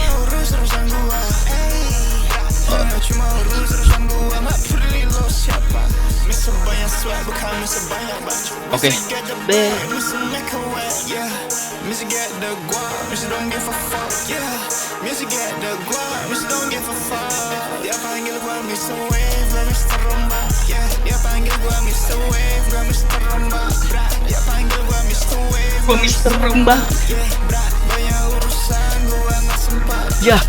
Gua Mr. Ombak. Ya.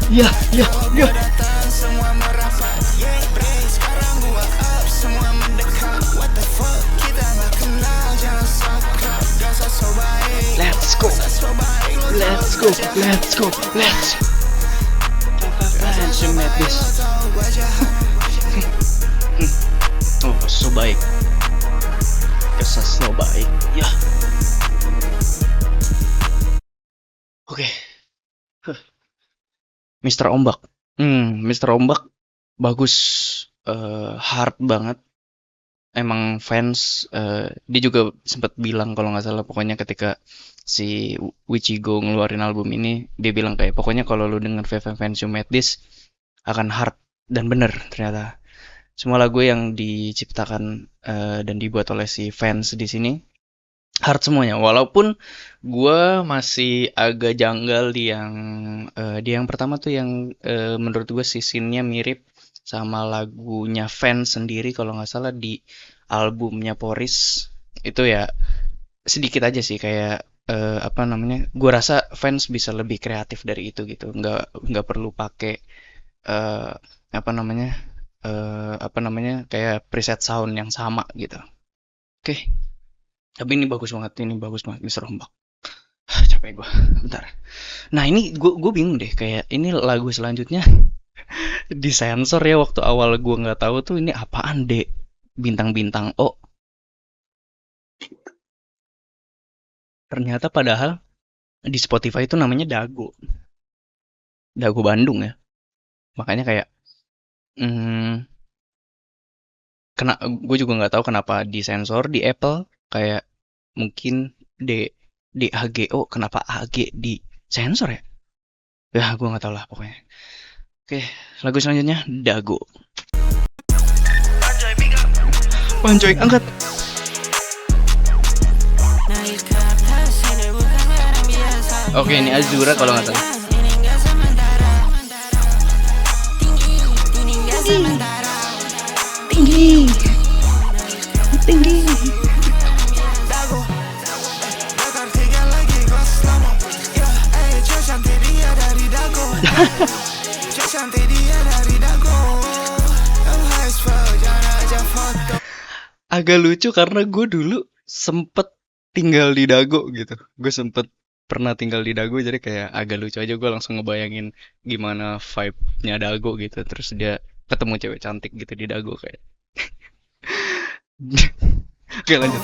Let's go. Kita this. Oh, so baik. Kesan so baik. Ya. Oke. Mr. Ombak. Mr. Ombak bagus, hard banget. Emang fans, dia juga sempat bilang kalau nggak salah, pokoknya ketika si Wichigo ngeluarin album ini, dia bilang kayak pokoknya kalau lu denger Fans You Made This, akan hard dan bener ternyata. Semua lagu yang diciptakan dan dibuat oleh si fans di sini hard semuanya. Walaupun gue masih agak janggal di yang pertama tuh yang menurut gue scene-nya mirip sama lagunya fans sendiri kalau nggak salah di albumnya Poris. Itu ya sedikit aja sih kayak apa namanya? Gue rasa fans bisa lebih kreatif dari itu gitu. Nggak perlu pakai apa namanya? Kayak preset sound yang sama gitu. Oke. Tapi ini bagus banget, Mr. Ombak. Capek gue, bentar. Nah ini gue bingung deh, kayak ini lagu selanjutnya disensor ya waktu awal gue nggak tahu tuh ini apaan deh, bintang-bintang. Oh, ternyata padahal di Spotify itu namanya Dago Bandung ya. Makanya kayak gue juga nggak tahu kenapa disensor di Apple, kayak mungkin DAGO, kenapa AG disensor ya? Ya gue nggak tahu lah pokoknya. Oke, lagu selanjutnya Dago. Pancoy angkat. Oke, ini Azura kalau nggak salah. Tinggi. Agak lucu karena gue dulu sempet tinggal di Dago gitu. Gue sempet pernah tinggal di Dago, jadi kayak agak lucu aja, gue langsung ngebayangin gimana vibe-nya Dago gitu. Terus dia ketemu cewek cantik gitu di Dago kayak. Oke, lanjut.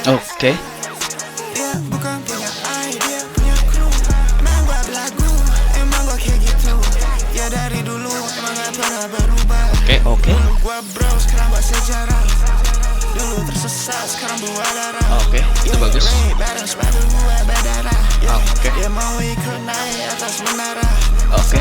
Oke. Oke. Oke, itu bagus. Oke.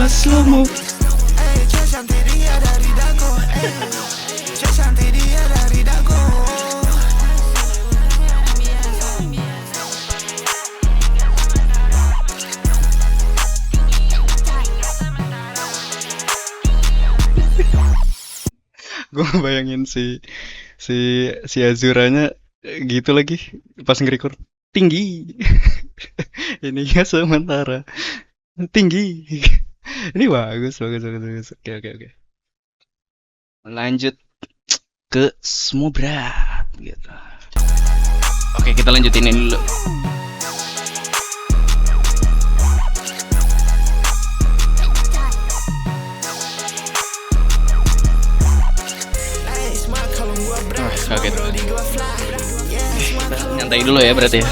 Slow mo. Gue bayangin si Azuranya gitu lagi pas nge-record tinggi. Ini ya sementara tinggi. Ini bagus. Oke. Lanjut ke Smobrat gitu. Oke, kita lanjutin ini dulu. Kaget. Kita nyantai dulu ya berarti ya.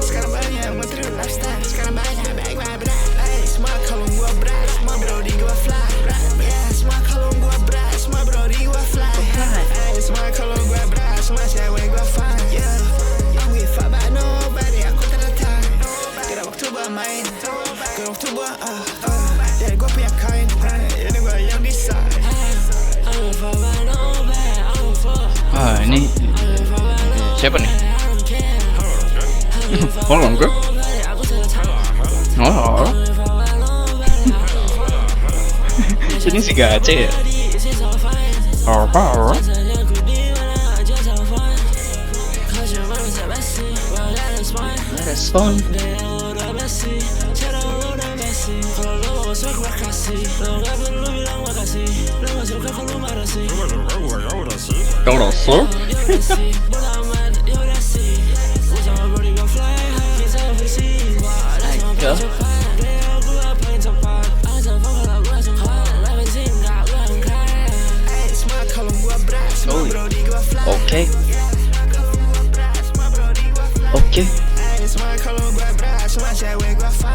Sekarang banyak menteri lifestyle. Sekarang banyak baik berat. Semua kalau gua berat, semua brody gua fly. Semua kalau gua berat, semua brody gua fly. Semua kalau gua Siapa nih? Hold on, bro. Oh, ini si Gace ya? Apa? Respon. Kau rasa? Oh, oke. Oke.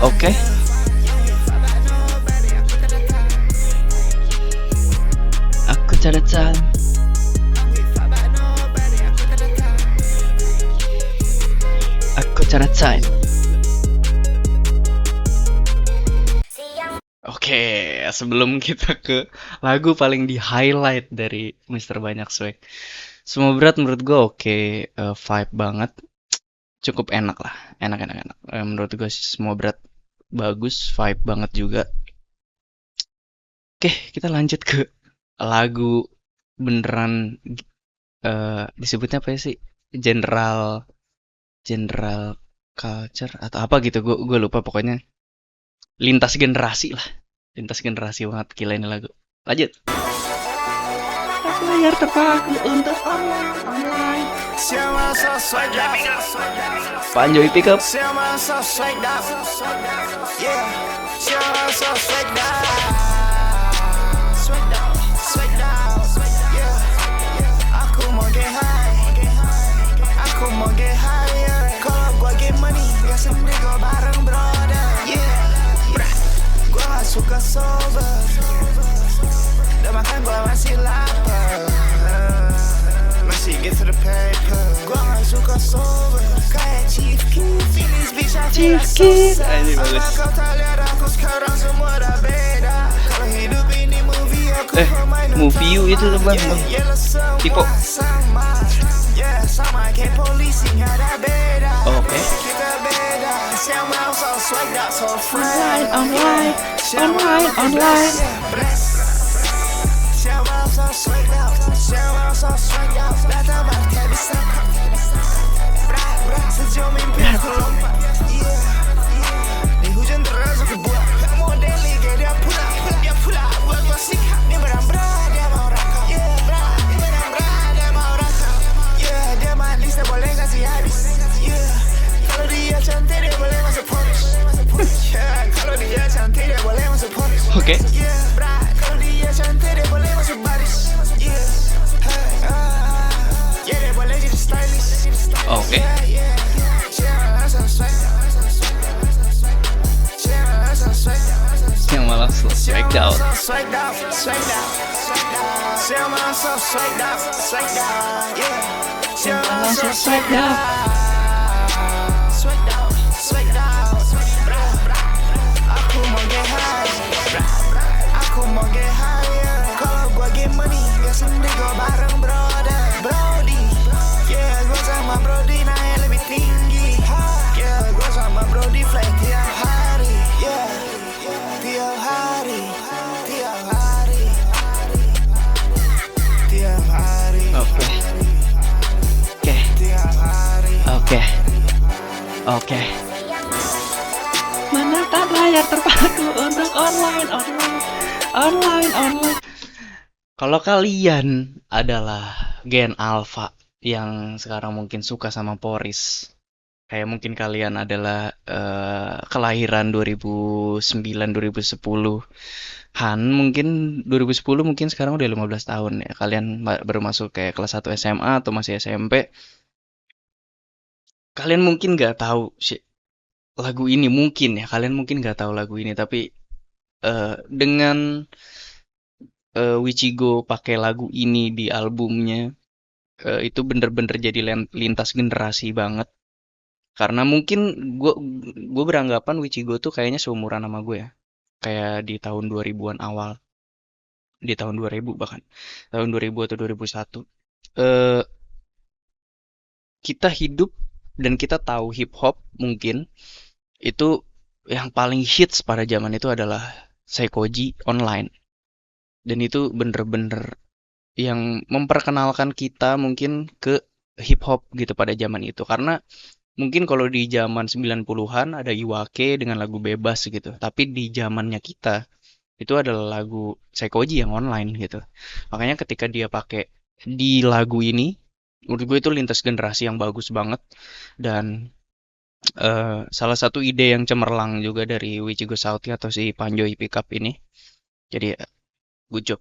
Oke. Aku catatan. Aku catatan. Oke, sebelum kita ke lagu paling di highlight dari Mr. Banyak Swag, Semua Berat menurut gue oke, vibe banget, cukup enak lah, enak. Menurut gue Semua Berat bagus, vibe banget juga. Oke, kita lanjut ke lagu beneran, disebutnya apa ya sih? General culture atau apa gitu, gue lupa pokoknya. Lintas generasi lah. Lintas generasi banget, gila ini lagu. Lanjut. Layar terpaku untuk online. Panjoy pick up. Aku mau get higher. Kalau gua get money, gak sendiri gua bareng brother. Gua gak suka sober, dan makan gua masih lapar, masih get to the paper. Gua gak suka sober, kayak Chief Keef. Finish bitch, I feel like so sad. Kalau kau tak lihat aku sekarang semua dah beda. Kalau hidup ini movie, aku pemain Movie you itu tuh bang. Tipo. Sama kayak polisi gak ada beda. Oke. Kita beda. Sama so swagged out, so free. Online. Sama so swagged out, datang balik kayak bisa. Sejauh mimpi aku lompat. Di hujan deras aku buat model liga dia pulang. Gua sikap dia beram-beram, dia mau rakam. Dia mau rakam. Dia manis, dia boleh kasih habis. Kalau dia cantik dia boleh masuk polis. Kalau dia cantik dia boleh masuk polis. Oke. Kalau dia cantik dia boleh masuk baris. Dia boleh jadi stylist. Oke. Yang malah swagged out. Aku mau get higher. Kalau gua get money, biasanya gua bareng brother. Brody, gua sama Brody naik lebih tinggi. Gua sama Brody fly tiap hari. Tiap hari. Oke. Menatap layar terpaku untuk online. Kalau kalian adalah gen alpha yang sekarang mungkin suka sama Poris, kayak mungkin kalian adalah kelahiran 2009 2010-an, mungkin 2010 mungkin sekarang udah 15 tahun ya. Kalian baru masuk kayak kelas 1 SMA atau masih SMP. Kalian mungkin nggak tahu sih lagu ini, mungkin ya kalian mungkin nggak tahu lagu ini, tapi dengan Wichigo pakai lagu ini di albumnya, itu bener-bener jadi lintas generasi banget. Karena mungkin gue beranggapan Wichigo tuh kayaknya seumuran sama gue ya, kayak di tahun 2000-an awal, di tahun 2000 bahkan tahun 2000 atau 2001. kita hidup dan kita tahu hip hop mungkin itu yang paling hits pada zaman itu adalah Seikoji Online. Dan itu bener-bener yang memperkenalkan kita mungkin ke hip hop gitu pada zaman itu. Karena mungkin kalau di zaman 90-an ada Iwake dengan lagu Bebas gitu. Tapi di zamannya kita itu adalah lagu Seikoji yang online gitu. Makanya ketika dia pakai di lagu ini, menurut gue itu lintas generasi yang bagus banget. Dan salah satu ide yang cemerlang juga dari Wichigo Sauti atau si Panjoy Pickup ini. Jadi good job.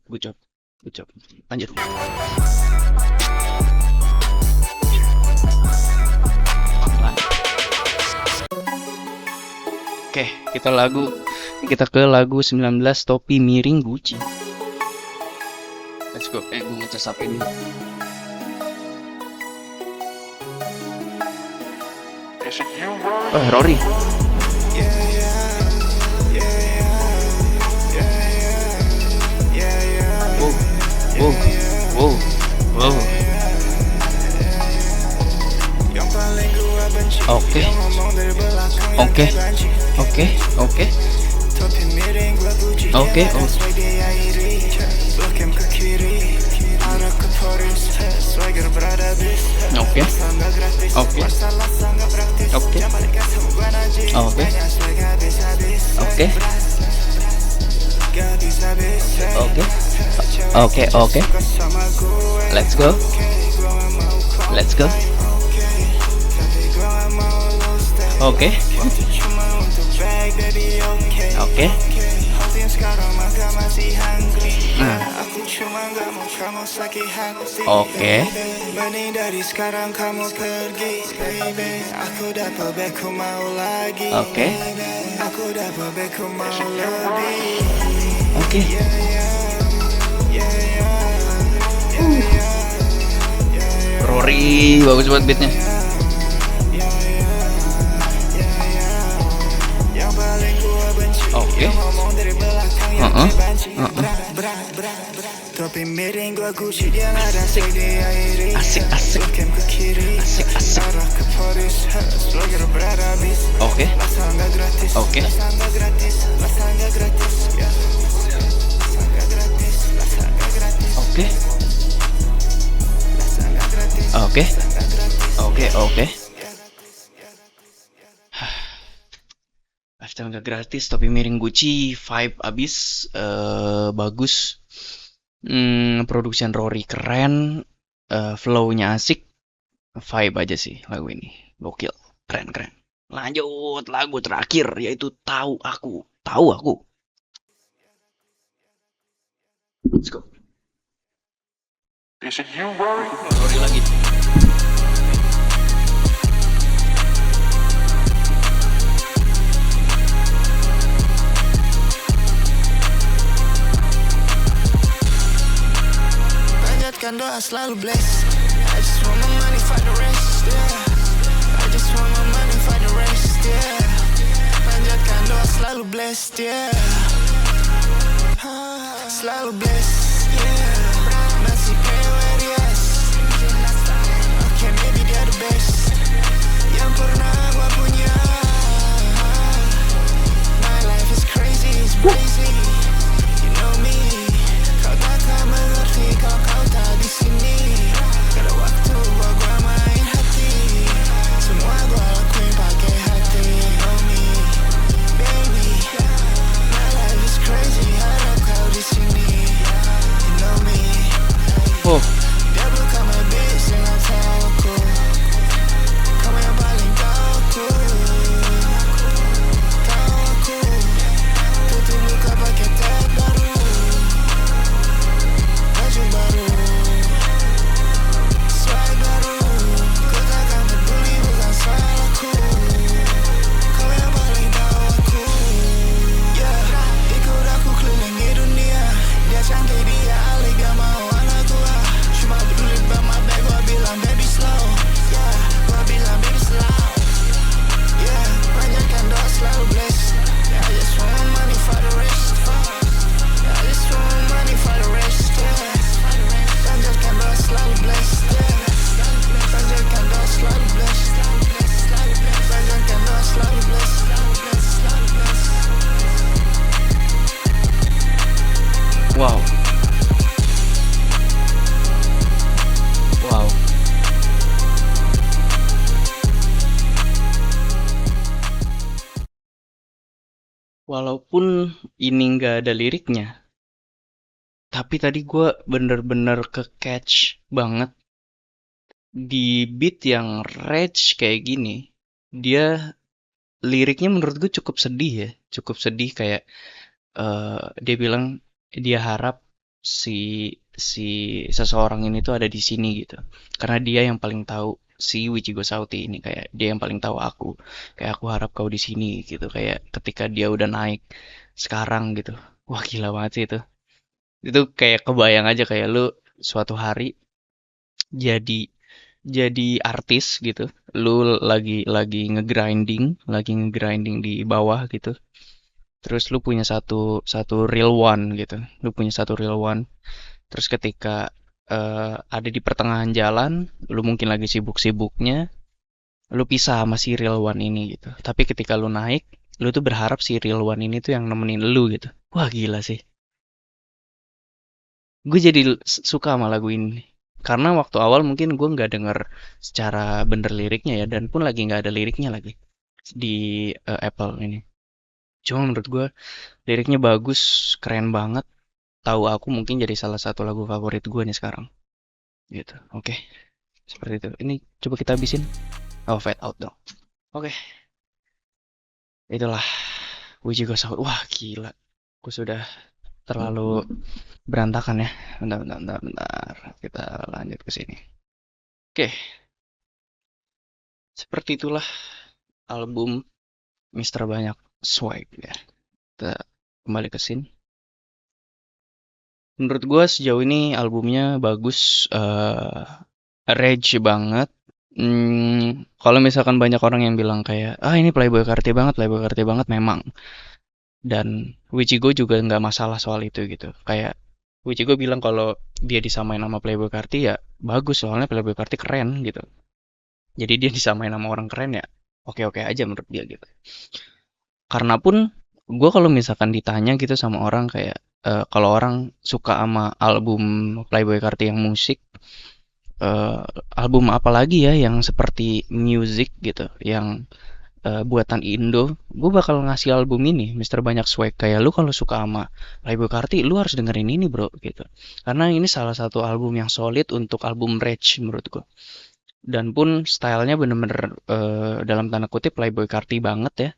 Lanjut. Oke, kita ke lagu 19 Topi Miring Gucci. Let's go. Gue ngecas HP dulu. Is it you, Rory? Rory. Wow. Oke. Oke. Let's go. Oke. Oke. Mending dari sekarang kamu pergi, baby. Aku dapat beku mau lagi. Oke. Aku dapat beku mau lebih. Oke. Rory, bagus banget beatnya. Oke. Topi miring gua Gucci dia nggak ada diairi. Asik. Lokem ke kiri, arah ke Paris. Slogan berada bis. Oke. Lasangga gratis. Oke. Lasangga gratis. Lasangga gratis. Lasangga gratis. Lasangga gratis. Oke. Lasangga gratis. Oke. Lifetime udah gratis, Topi Miring Gucci, vibe abis, bagus. Production Rory keren, flow-nya asik, vibe aja sih lagu ini, gokil, keren. Lanjut lagu terakhir yaitu Tahu Aku. Let's go. Is it you, Rory? Rory lagi. Panjatkan doa selalu bless. I just want my money for the rest, yeah. I just want my money for the rest, yeah. Panjatkan doa selalu blessed, yeah. Selalu blessed, yeah. Masih PWDS. Okay, maybe they're the best yang pernah gua punya. My life is crazy, it's crazy. You know me. Kau takkan mengerti kalau kau tak di sini. Kada waktu gua main hati. Semua gua lakuin pakai hati. You know me, baby. My life is crazy. Harap kau di sini. You know me. Oh, Dia bukan my bitch yang gak tahu aku. Kamu yang paling tahu aku. Tahu aku. Tutup luka pakai tag baru. Baju baru. Swag baru. Ku takkan peduli bukan salahku. Kamu yang paling tahu aku. Yeah, ikut aku kelilingi dunia. Dia cantik dia alik gak mau anak gua. walaupun ini nggak ada liriknya, tapi tadi gue bener-bener ke-catch banget di beat yang rage kayak gini. Dia liriknya menurut gue cukup sedih ya, cukup sedih kayak dia bilang dia harap si si seseorang ini tuh ada di sini gitu. Karena dia yang paling tahu si Wichigo Sauti ini kayak dia yang paling tahu aku. Kayak aku harap kau di sini gitu kayak ketika dia udah naik sekarang gitu. Wah gila banget sih itu. Itu kayak kebayang aja kayak lu suatu hari jadi jadi artis gitu. Lu lagi nge-grinding di bawah gitu. Terus lu punya satu satu real one gitu. Lu punya satu real one. Terus ketika ada di pertengahan jalan, lu mungkin lagi sibuk-sibuknya, lu pisah sama si real one ini gitu. Tapi ketika lu naik, lu tuh berharap si real one ini tuh yang nemenin lu gitu. Wah gila sih. Gue jadi suka sama lagu ini. Karena waktu awal mungkin gue nggak denger secara bener liriknya ya, dan pun lagi nggak ada liriknya lagi di Apple ini. Cuma menurut gue liriknya bagus, keren banget. Tahu aku mungkin jadi salah satu lagu favorit gue nih sekarang. Gitu. Oke, seperti itu. Ini coba kita habisin. Oh, fade out dong. Oke, itulah Wijigo Sahur. Wah, gila. Aku sudah terlalu berantakan ya. Bentar. Kita lanjut ke sini. Oke, seperti itulah album Mister Banyak Swag ya. Kita kembali ke scene. Menurut gue sejauh ini albumnya bagus, rage banget. Kalau misalkan banyak orang yang bilang kayak, ah ini Playboi Carti banget memang. Dan Wichigo juga nggak masalah soal itu gitu. Kayak Wichigo bilang kalau dia disamain sama Playboi Carti ya bagus soalnya Playboi Carti keren gitu. Jadi dia disamain sama orang keren ya oke-oke aja menurut dia gitu. Karena pun gue kalau misalkan ditanya gitu sama orang kayak kalau orang suka sama album Playboi Carti yang musik, album apa lagi ya yang seperti music gitu, yang buatan Indo, gue bakal ngasih album ini, Mister Banyak Swag. Kayak lu kalau suka sama Playboi Carti, lu harus dengerin ini bro, gitu. Karena ini salah satu album yang solid untuk album rage menurut gue. Dan pun stylenya bener-bener dalam tanda kutip Playboi Carti banget ya.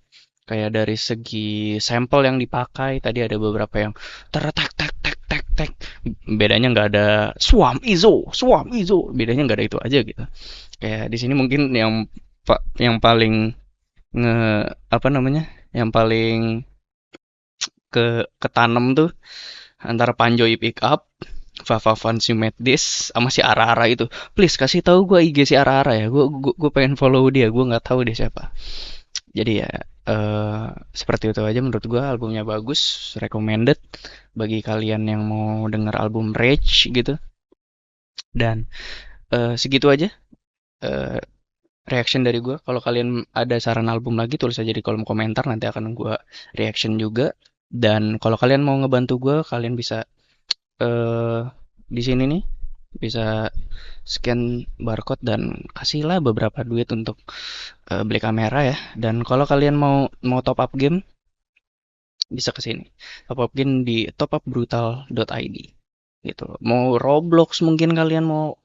Kayak dari segi sampel yang dipakai, tadi ada beberapa yang tertek tek tek tek tek. Bedanya nggak ada swam izo, bedanya nggak ada itu aja gitu. Kayak di sini mungkin yang paling nge apa namanya yang paling ketanam tuh antara Panjoy Pick Up, Fafa Fans You Made This, sama si Ara-Ara itu. Please kasih tahu gue IG si Ara-Ara ya. Gue pengen follow dia. Gue nggak tahu dia siapa. Jadi ya seperti itu aja menurut gue albumnya bagus, recommended bagi kalian yang mau denger album Rage gitu. Dan segitu aja. Reaction dari gue. Kalau kalian ada saran album lagi tulis aja di kolom komentar, nanti akan gue reaction juga. Dan kalau kalian mau ngebantu gue, kalian bisa di sini nih bisa scan barcode dan kasihlah beberapa duit untuk beli kamera ya. Dan kalau kalian mau top up game bisa ke sini. Top up game di topupbrutal.id gitu. Mau Roblox mungkin kalian mau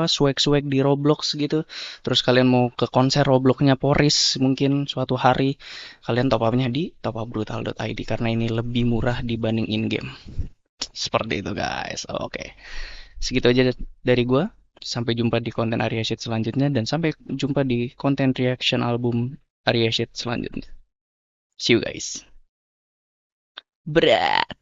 swag di Roblox gitu. Terus kalian mau ke konser Robloxnya Poris mungkin suatu hari, kalian top upnya di topupbrutal.id karena ini lebih murah dibanding in-game. Seperti itu guys. Oke. Segitu aja dari gua. Sampai jumpa di konten Arya Shit selanjutnya dan sampai jumpa di konten reaction album Arya Shit selanjutnya. See you guys. Berat.